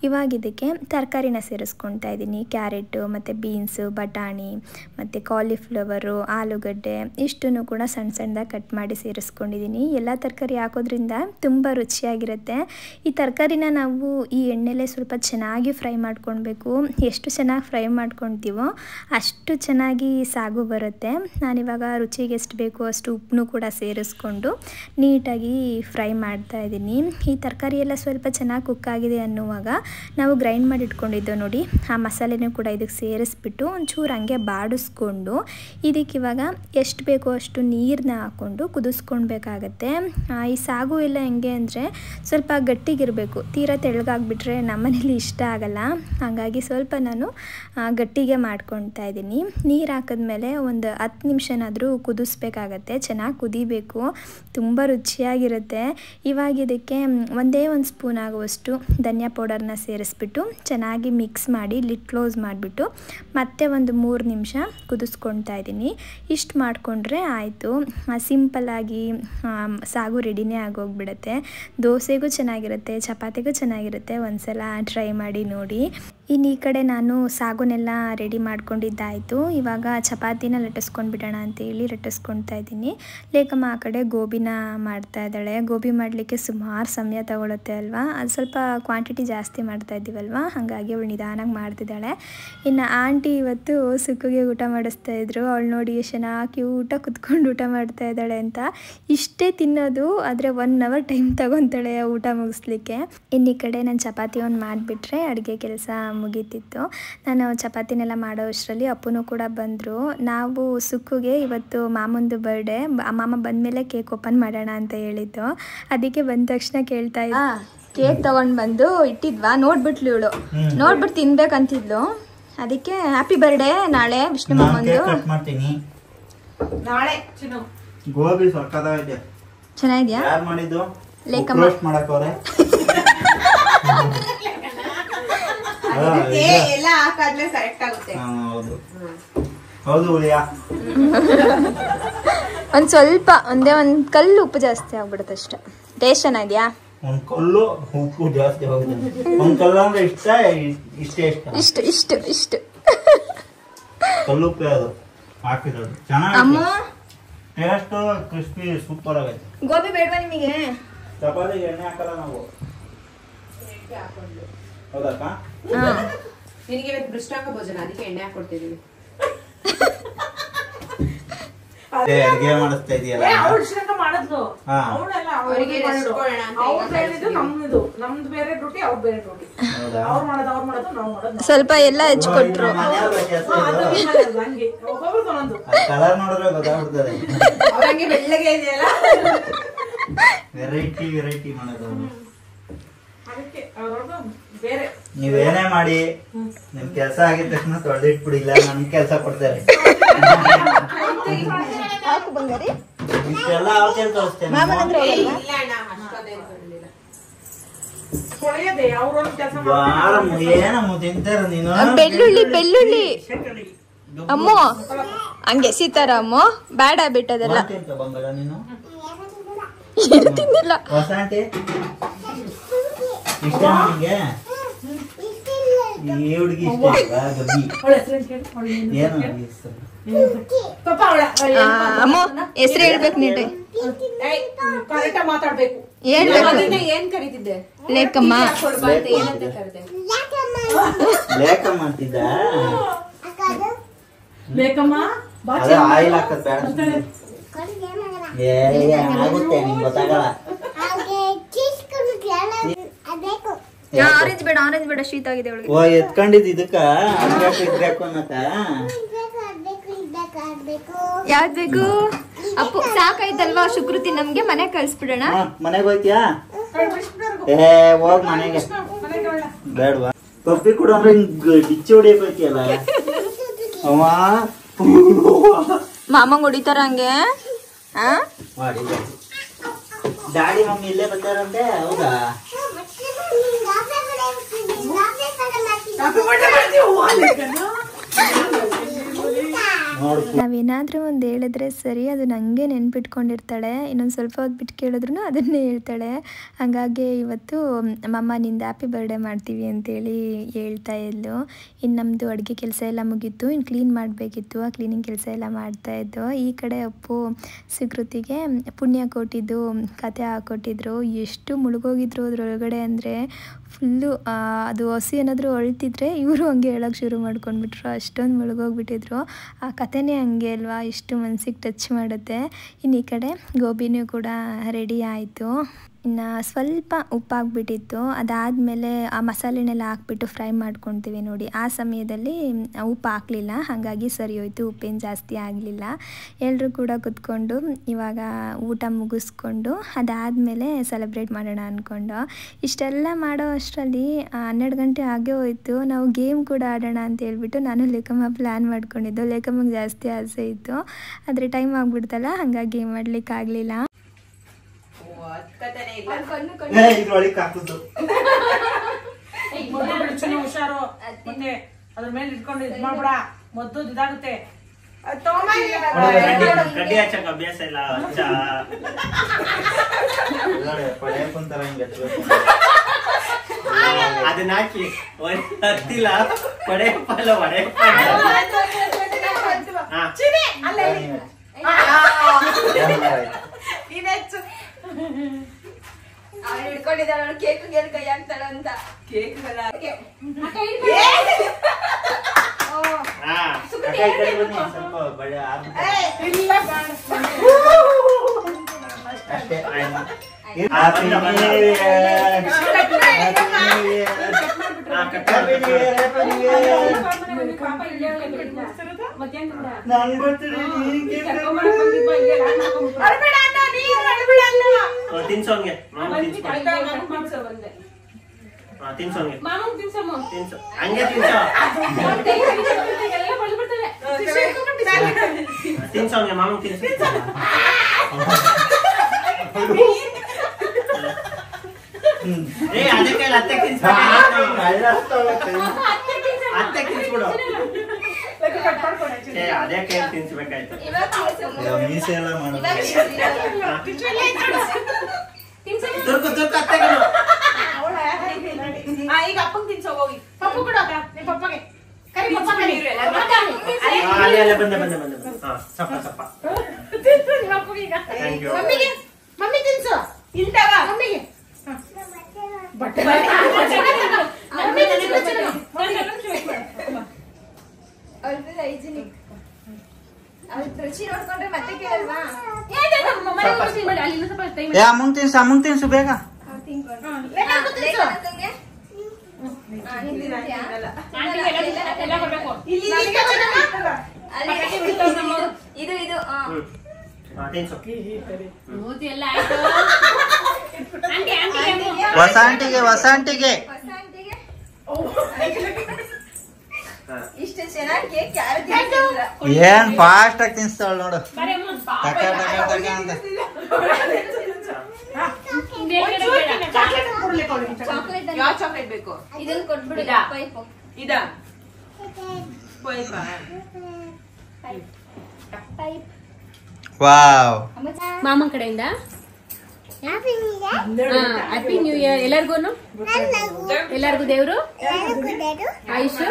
ಇವಾಗ ಇದಕ್ಕೆ ತರಕಾರಿನ ಸೇರಿಸ್ಕೊಳ್ತಾ ಇದ್ದೀನಿ. ಕ್ಯಾರೆಟು ಮತ್ತು ಬೀನ್ಸು, ಬಟಾಣಿ ಮತ್ತು ಕಾಲಿಫ್ಲವರು, ಆಲೂಗಡ್ಡೆ ಇಷ್ಟನ್ನು ಕೂಡ ಸಣ್ಣ ಸಣ್ಣದಾಗಿ ಕಟ್ ಮಾಡಿ ಸೇರಿಸ್ಕೊಂಡಿದ್ದೀನಿ. ಎಲ್ಲ ತರಕಾರಿ ಹಾಕೋದ್ರಿಂದ ತುಂಬ ರುಚಿಯಾಗಿರುತ್ತೆ. ಈ ತರಕಾರಿನ ನಾವು ಈ ಎಣ್ಣೆಲೆ ಸ್ವಲ್ಪ ಚೆನ್ನಾಗಿ ಫ್ರೈ ಮಾಡ್ಕೊಳ್ಬೇಕು. ಎಷ್ಟು ಚೆನ್ನಾಗಿ ಫ್ರೈ ಮಾಡ್ಕೊಳ್ತೀವೋ ಅಷ್ಟು ಚೆನ್ನಾಗಿ ಸಾಗು ಬರುತ್ತೆ. ನಾನಿವಾಗ ರುಚಿಗೆ ಎಷ್ಟು ಬೇಕೋ ಅಷ್ಟು ಉಪ್ಪನ್ನು ಕೂಡ ಸೇರಿಸ್ಕೊಂಡು ನೀಟಾಗಿ ಫ್ರೈ ಮಾಡ್ತಾ ಇದ್ದೀನಿ. ಈ ತರಕಾರಿ ಎಲ್ಲ ಸ್ವಲ್ಪ ಚೆನ್ನಾಗಿ ಕುಕ್ ಆಗಿದೆ ಅನ್ನುವಾಗ ನಾವು ಗ್ರೈಂಡ್ ಮಾಡಿ ಇಟ್ಕೊಂಡಿದ್ದೋ ನೋಡಿ, ಆ ಮಸಾಲೆನೂ ಕೂಡ ಇದಕ್ಕೆ ಸೇರಿಸ್ಬಿಟ್ಟು ಒಂಚೂರು ಹಂಗೆ ಬಾಡಿಸ್ಕೊಂಡು ಇದಕ್ಕೆ ಇವಾಗ ಎಷ್ಟು ಬೇಕೋ ಅಷ್ಟು ನೀರನ್ನ ಹಾಕ್ಕೊಂಡು ಕುದಿಸ್ಕೊಳ್ಬೇಕಾಗತ್ತೆ. ಈ ಸಾಗು ಎಲ್ಲ ಹೆಂಗೆ ಅಂದರೆ ಸ್ವಲ್ಪ ಗಟ್ಟಿಗಿರಬೇಕು, ತೀರಾ ತೆಳ್ಳಗಾಗ್ಬಿಟ್ರೆ ನಮ್ಮನೇಲಿ ಇಷ್ಟ ಆಗಲ್ಲ. ಹಾಗಾಗಿ ಸ್ವಲ್ಪ ನಾನು ಗಟ್ಟಿಗೆ ಮಾಡ್ಕೊಳ್ತಾ ಇದ್ದೀನಿ. ನೀರು ಹಾಕಿದ್ಮೇಲೆ ಒಂದು 10 ನಿಮಿಷನಾದರೂ ಕುದಿಸ್ಬೇಕಾಗತ್ತೆ, ಚೆನ್ನಾಗಿ ಕುದಿಬೇಕು, ತುಂಬ ರುಚಿಯಾಗಿರುತ್ತೆ. ಇವಾಗ ಇದಕ್ಕೆ ಒಂದೇ 1 ಸ್ಪೂನ್ ಆಗುವಷ್ಟು ಧನಿಯಾ ಪೌಡರ್ನ ಸೇರಿಸ್ಬಿಟ್ಟು ಚೆನ್ನಾಗಿ ಮಿಕ್ಸ್ ಮಾಡಿ ಲಿಡ್ ಕ್ಲೋಸ್ ಮಾಡಿಬಿಟ್ಟು ಮತ್ತೆ ಒಂದು 3 ನಿಮಿಷ ಕುದಿಸ್ಕೊಳ್ತಾ ಇದ್ದೀನಿ. ಇಷ್ಟು ಮಾಡಿಕೊಂಡ್ರೆ ಆಯಿತು. ಸಿಂಪಲ್ಲಾಗಿ ಸಾಗು ರೆಡಿನೇ ಆಗೋಗ್ಬಿಡುತ್ತೆ. ದೋಸೆಗೂ ಚೆನ್ನಾಗಿರುತ್ತೆ, ಚಪಾತಿಗೂ ಚೆನ್ನಾಗಿರುತ್ತೆ. ಒಂದ್ಸಲ ಟ್ರೈ ಮಾಡಿ ನೋಡಿ. ಇನ್ನು ಈ ಕಡೆ ನಾನು ಸಾಗುನೆಲ್ಲ ರೆಡಿ ಮಾಡ್ಕೊಂಡಿದ್ದಾಯಿತು. ಇವಾಗ ಚಪಾತಿನ ಲಟ್ಟಿಸ್ಕೊಂಡು ಬಿಡೋಣ ಅಂತೇಳಿ ಲಟ್ಟಿಸ್ಕೊಳ್ತಾ ಇದ್ದೀನಿ. ಲೇಕಮ್ಮ ಆ ಕಡೆ ಗೋಬಿನ ಮಾಡ್ತಾ ಇದ್ದಾಳೆ. ಗೋಬಿ ಮಾಡಲಿಕ್ಕೆ ಸುಮಾರು ಸಮಯ ತಗೊಳುತ್ತೆ ಅಲ್ವಾ, ಅದು ಸ್ವಲ್ಪ ಕ್ವಾಂಟಿಟಿ ಜಾಸ್ತಿ ಮಾಡ್ತಾ ಇದ್ದೀವಲ್ವ, ಹಾಗಾಗಿ ಅವಳು ನಿಧಾನಾಗಿ ಮಾಡ್ತಿದ್ದಾಳೆ. ಇನ್ನು ಆಂಟಿ ಇವತ್ತು ಸುಕ್ಕುಗೆ ಊಟ ಮಾಡಿಸ್ತಾ ಇದ್ರು. ಅವಳು ನೋಡಿ ಚೆನ್ನಾಗಿ ಊಟ ಕುತ್ಕೊಂಡು ಊಟ ಮಾಡ್ತಾ ಇದ್ದಾಳೆ ಅಂತ. ಇಷ್ಟೇ ತಿನ್ನೋದು, ಆದರೆ 1 ಅವರ್ ಟೈಮ್ ತಗೊತಾಳೆ ಊಟ ಮುಗಿಸ್ಲಿಕ್ಕೆ. ಇನ್ನು ಈ ಕಡೆ ನಾನು ಚಪಾತಿ ಒಂದು ಮಾಡಿಬಿಟ್ರೆ ಅಡುಗೆ ಕೆಲಸ ಮುಗೀತಿತ್ತು. ನಾನು ಚಪಾತಿನೆಲ್ಲ ಮಾಡೋ ಅಷ್ಟರಲ್ಲಿ ಅಪ್ಪನೂ ಕೂಡ ಬಂದರು. ನಾವು ಸುಕ್ಕುಗೆ ಇವತ್ತು ಮಾಮಂದು ಬರ್ಡೇ, ಮಾಮ ಬಂದಮೇಲೆ ಕೇಕ್ ಓಪನ್ ಮಾಡೋಣ ಅಂತ ಹೇಳಿದ್ದು. ಅದಕ್ಕೆ ಬಂದ ತಕ್ಷಣ ಕೇಳ್ತಾ ಇದ್ದ, ಕೇಕ್ ತಗೊಂಡು ಬಂದು ಇಟ್ಟಿದ್ವಾ, ನೋಡ್ಬಿಟ್ಲು ಇವಳು, ನೋಡ್ಬಿಟ್ಟು ತಿನ್ಬೇಕಂತಿದ್ಲು. ಅದಕ್ಕೆ ಹ್ಯಾಪಿ ಬರ್ಡೇ ನಾಳೆ ವಿಷ್ಣು ಮಾಮಂದು. ನಾಳೆ ಗೋಬಿ ಸಕ್ಕತ್ತಾಗಿದೆ. ಚೆನ್ನಾಗಿದ್ಯಾ? ಯಾರು ಮಾಡಿದ್ದು? ಲೇಕಮ್ಮ ಮಾಡಕ್ಕವ್ರೆ. ಎಲ್ಲ ಹಾಕಾದ್ಮೇಲೆ ಕರೆಕ್ಟ್ ಆಗುತ್ತೆ. ಹೌದು ಹೌದು ಉಳಿಯಾ. ಒಂದು ಸ್ವಲ್ಪ ಒಂದೇ 1 ಕಲ್ಲು ಉಪ್ಪು ಜಾಸ್ತಿ ಆಗ್ಬಿಡುತ್ತೆ ಅಷ್ಟೇ. ಟೇಸ್ಟ್ ಚೆನ್ನಾಗಿದ್ಯಾ? 1 ಕಲ್ಲು ಉಪ್ಪು ಜಾಸ್ತಿ ಹೋಗಿದೆ. 1 ಕಲ್ಲು ಅಂದ್ರೆ ಇಷ್ಟ ಇಷ್ಟು ಕಲ್ಲು ಉಪ್ಪು ಅದು ಹಾಕಿರೋದು. ಚೆನ್ನಾಗಿ ಟೇಸ್ಟ್ ಕ್ರಿಸ್ಪಿ ಸೂಪರ್ ಆಗೈತೆ. ಗೋಬಿ ಬೇಡವಾ ನಿಮಗೆ? ಚಪಾತಿಗೆ ಎಣ್ಣೆ ಹಾಕಲ್ಲ ನಾವು. ಹೌದಕ್ಕ? ನಿನಗೆ ಇವತ್ತು ಮೃಷ್ಟಾಂಗ ಭೋಜನ, ಅದಕ್ಕೆ ಎಣ್ಣೆ ಹಾಕೊಡ್ತಿದೀವಿ. ಅಡುಗೆ ಮಾಡಿಸ್ತಾ ಇದೆಯಲ್ಲ, ಮಾಡಿದ್ಲು ಹಾ. ಅವಳೆಲ್ಲ ಅವ್ರಿಗೆ rest ಕೊಡೋಣ ಅಂತ ಅವ್ರು ಹೇಳಿದ್ದು ನಮ್ದು ಬೇರೆ ಡ್ಯೂಟಿ ಅವ್ರು ಬೇರೆ ಡ್ಯೂಟಿ ಹೌದಾ? ಅವ್ರು ಮಾಡೋದು ನಾವು ಮಾಡೋದು ಸ್ವಲ್ಪ ಎಲ್ಲ ಹಚ್ಕೊಟ್ರು. ಹಂಗೆ ಒಬ್ಬೊಬ್ರದ್ದು ಒಂದೊಂದು ಕಲರ್ ನೋಡಿದ್ರೆ ಗೊತ್ತಾಗ್ಬಿಡ್ತದೆ. ಅವ್ರಂಗೆ ಬೆಳ್ಳಗೆ ಇದೆಯಲ್ಲ ವೆರೈಟಿ ಮಾಡೋದು ಅವ್ರು. ಅದಕ್ಕೆ ಅವ್ರವ್ರದ್ದು ಬೇರೆ. ನೀವೇನೇ ಮಾಡಿ ನಿಮ್ ಕೆಲ್ಸ ಆಗಿದ ತಕ್ಷಣ ತೊಳೆದಿಟ್ಬಿಡಿಲ್ಲ, ನನ್ ಕೆಲ್ಸ ಕೊಡ್ತಾರೆ. ಹಾಕು ಬಂಗಾರಿ. ಇಷ್ಟೆಲ್ಲ ಅವ್ರ ಕೆಲ್ಸ ಅಷ್ಟೇ. ಇಲ್ಲ ಅಣ್ಣ ಅಷ್ಟೊಂದೇನು ಬರಲಿಲ್ಲ. ಹೊಳೆಯದೆ ಅವ್ರವ್ರ ಕೆಲಸ ಏನಮ್ಮ ತಿಂತಾರ ನೀನು? ಬೆಳ್ಳುಳ್ಳಿ ಅಮ್ಮ ಹಂಗೆ ಸೀತಾರಾಮ ಬ್ಯಾಡ್ ಹ್ಯಾಬಿಟ್ ಅದೆಲ್ಲ. ತಿಂತ ಬಂಗಾರ ನೀನು? ಏನು ತಿಂದಿಲ್ಲ. ಹೊಸ ಆಂಟಿ ಇಷ್ಟ ನಿಮಗೆ? ಈ ಹುಡುಗಿ ಇಷ್ಟ ಅಲ್ವಾ? ಗಬ್ಬಿ ಏನು ಹೆಸರು? ಪಾಪ ಅವಳ ಅಮ್ಮ ಹೆಸರು ಹೇಳ್ಬೇಕು ನೀಟಾಗಿ. ಕರೆಕ್ಟಾಗಿ ಮಾತಾಡ್ಬೇಕು. ಹೇಳ್ಬೇಕು. ಏನ್ ಕರೀತಿದ್ದೆ? ಲೇಕಮ್ಮ. ಕೊಡ್ಬಾರ್ದು ಏನಂತ ಕರೆದೆ? ಲೇಕಮ್ಮ ಅಂತಿದ್ದ? ಬೇಕಮ್ಮ ಅದೇ ಆಯಿಲ್ ಹಾಕದ್ ಬೇಡ. ಆಗುತ್ತೆ ನಿಂಗೆ ಗೊತ್ತಾಗಲ್ಲ. ಆರೆಂಜ್ ಬೇಡ ಶೀತ ಆಗಿದೆ ಅವಳಿಗೆ. ಓ ಎತ್ಕೊಂಡಿದ್ ಇದಕ್ಕ ಅದ್ಬೇಕು ಇದ್ಬೇಕು ಅನ್ನತ. ಯಾವ್ದು ಬೇಕು? ಅಪ್ಪು ಸಾಕಾಯ್ತಲ್ವಾ ಶುಕ್ರತಿ, ನಮ್ಗೆ ಮನೆ ಕಳ್ಸ್ಬಿಡೋಣ. ಮನೆಗೆ ಹೋಯ್ತಿಯಾ? ಹೋಗ್ ಮನೆಗೆ. ಬೇಡವಾ? ಪಪ್ಪಿ ಕೂಡ ಅಂದ್ರೆ ಹಿಂಗ್ ಡಿಚ್ಚಿ ಹೊಡಿಯಕ್ ಹೋಯ್ತಿಯಲ್ಲ ಅವ. ಮಾಮಂಗ್ ಹೊಡಿತಾರ ಹಂಗೆ? ಮಾಡಿ ಡ್ಯಾಡಿ ಮಮ್ಮಿ ಇಲ್ಲೇ ಬರ್ತಾರಂತೆ. ಹೌದಾ? ನಾವೇನಾದ್ರೂ ಒಂದು ಹೇಳಿದ್ರೆ ಸರಿ, ಅದು ನನಗೆ ನೆನ್ಪಿಟ್ಕೊಂಡಿರ್ತಾಳೆ. ಇನ್ನೊಂದು ಸ್ವಲ್ಪ ಹೊತ್ತು ಬಿಟ್ಟು ಕೇಳಿದ್ರು ಅದನ್ನೇ ಹೇಳ್ತಾಳೆ. ಹಾಗಾಗಿ ಇವತ್ತು ಮಮ್ಮ ನಿಂದು ಹ್ಯಾಪಿ ಬರ್ಡೇ ಮಾಡ್ತೀವಿ ಅಂತೇಳಿ ಹೇಳ್ತಾ ಇದ್ಲು. ಇನ್ನು ನಮ್ಮದು ಅಡುಗೆ ಕೆಲಸ ಎಲ್ಲ ಮುಗೀತು, ಇನ್ನು ಕ್ಲೀನ್ ಮಾಡಬೇಕಿತ್ತು. ಆ ಕ್ಲೀನಿಂಗ್ ಕೆಲಸ ಎಲ್ಲ ಮಾಡ್ತಾಯಿದ್ದು. ಈ ಕಡೆ ಅಪ್ಪು ಸುಕೃತಿಗೆ ಪುಣ್ಯ ಕೊಟ್ಟಿದ್ದು ಕತೆ ಹಾಕ್ಕೊಟ್ಟಿದ್ರು. ಎಷ್ಟು ಮುಳುಗೋಗಿದ್ರು ಅದ್ರೊಳಗಡೆ ಅಂದರೆ ಫುಲ್ಲು ಅದು ಹಸಿ ಏನಾದರೂ ಅಳ್ತಿದ್ರೆ ಇವರು ಹಂಗೆ ಹೇಳೋಕ್ಕೆ ಶುರು ಮಾಡ್ಕೊಂಡ್ಬಿಟ್ರು. ಅಷ್ಟೊಂದು ಮುಳುಗೋಗ್ಬಿಟ್ಟಿದ್ರು. ಆ ಕಥೆನೇ ಹಂಗೆ ಅಲ್ವಾ, ಇಷ್ಟು ಮನಸ್ಸಿಗೆ ಟಚ್ ಮಾಡುತ್ತೆ. ಇನ್ನು ಈ ಕಡೆ ಗೋಬಿನೂ ಕೂಡ ರೆಡಿ ಆಯಿತು. ಇನ್ನು ಸ್ವಲ್ಪ ಉಪ್ಪು ಹಾಕ್ಬಿಟ್ಟಿತ್ತು. ಅದಾದಮೇಲೆ ಆ ಮಸಾಲೆನೆಲ್ಲ ಹಾಕ್ಬಿಟ್ಟು ಫ್ರೈ ಮಾಡ್ಕೊತೀವಿ ನೋಡಿ. ಆ ಸಮಯದಲ್ಲಿ ಉಪ್ಪು ಹಾಕಲಿಲ್ಲ, ಹಾಗಾಗಿ ಸರಿ ಹೋಯ್ತು, ಉಪ್ಪೇನು ಜಾಸ್ತಿ ಆಗಲಿಲ್ಲ. ಎಲ್ಲರೂ ಕೂಡ ಕೂತ್ಕೊಂಡು ಇವಾಗ ಊಟ ಮುಗಿಸ್ಕೊಂಡು ಅದಾದಮೇಲೆ ಸೆಲೆಬ್ರೇಟ್ ಮಾಡೋಣ ಅಂದ್ಕೊಂಡು ಇಷ್ಟೆಲ್ಲ ಮಾಡೋ ಅಷ್ಟರಲ್ಲಿ 12 ಗಂಟೆ ಆಗೇ ಹೋಯಿತು. ನಾವು ಗೇಮ್ ಕೂಡ ಆಡೋಣ ಅಂತ ಹೇಳ್ಬಿಟ್ಟು ನಾನು ಲೇಖಮ್ಮ ಪ್ಲ್ಯಾನ್ ಮಾಡ್ಕೊಂಡಿದ್ದು. ಲೇಖಮ್ಮಗೆ ಜಾಸ್ತಿ ಆಸೆ ಇತ್ತು, ಆದರೆ ಟೈಮ್ ಆಗಿಬಿಡ್ತಲ್ಲ, ಹಾಗಾಗಿ ಗೇಮ್ ಆಡಲಿಕ್ಕಾಗಲಿಲ್ಲ. ಇದ್ರೊಳಗೆ ಹಾಕುದು ಹುಷಾರು. ಮತ್ತೆ ಅದ್ರ ಮೇಲೆ ಇಟ್ಕೊಂಡು ಇದ್ ಮಾಡ್ಬೇಡ, ಮದ್ದು ಇದಾಗುತ್ತೆ. ಕಡ್ಡಿ ಹಚ್ಚಕ್ ಅಭ್ಯಾಸ ಇಲ್ಲ. ಪಡೆ ಕುಂತಾರ ಹಿಂಗೆ ಅದನ್ನ ಹಾಕಿ ಹತ್ತಿಲ್ಲ. ಪಡೆ ಪಲ್ಲ ಒಡೆ ಅವಳು ಹಿಡ್ಕೊಂಡಿದ್ದಾಳ, ಕೇಕ್ ಕೈ ಹಾಕ್ತಾಳೆ ಅಂತ. ಕೇಕ್ ಸ್ವಲ್ಪ ಬಳೆ ಅಷ್ಟೇ. ತಿನ್ಸೋನ್ಗೆ ಹಂಗೆ ತಿನ್ಸೋನ್ಗೆ ಮಾಮೂಲಿ ತಿನ್ಸ. ಅದಕ್ಕೆ ಅತ್ತೆ ಅತ್ತೆ ತಿನ್ಸ್ಬಿಡು. ಅದೇ ಕೈ ತಿನ್ಸ್ಬೇಕಾಯ್ತು. ಮೀಸೆ ಎಲ್ಲ ಮಾಡೋದು ತುರ್ಕು ತುರ್ಕು ಅತ್ತೆಗಳು. ಈಗ ಅಪ್ಪಂಗೆ ತಿನ್ಸೋ ಹೋಗಿ. ಪಪ್ಪು ಕೂಡ ಪಪ್ಪಗೆ ಅಲ್ಲೇ ಬಂದೆ ಬಂದೆ ಬಂದೆ. ಸಪ್ಪ ಸಪ್ಪ ಮಮ್ಮಿಗೆ ಮಮ್ಮಿ ತಿನ್ಸು. ಇಲ್ಟವ ಮಮ್ಮಿಗೆ ಬಟ್ಟೆ ರುಚಿ ನೋಡ್ಕೊಂಡ್ರೆ ಮತ್ತೆ ಕೇಳಲ್ವಾ? ಅಲ್ಲಿ ಏ ಅಮ್ಮಂಗ್ ತಿನ್ಸು ಬೇಗ. ಹೊಸ ಆಂಟಿಗೆ ಇಷ್ಟು ಚೆನ್ನಾಗಿ ಏನ್ ಫಾಸ್ಟ್ ಆಗಿ ತಿನ್ಸ್ತಾಳ ನೋಡು. ಟಕ ಟಕ ಟಕ ಅಂತ. ಯಾವ ಚಾಕ್ಲೇಟ್ ಬೇಕು? ಇದನ್ನ ಕೊಟ್ಬಿಡು. ಇದಾ ವಾವ್. ಮಾಮನ್ ಕಡೆಯಿಂದ ಹ್ಯಾಪಿ ನ್ಯೂ ಇಯರ್ ಎಲ್ಲರಿಗೂ ದೇವ್ರು ಆಯುಷ್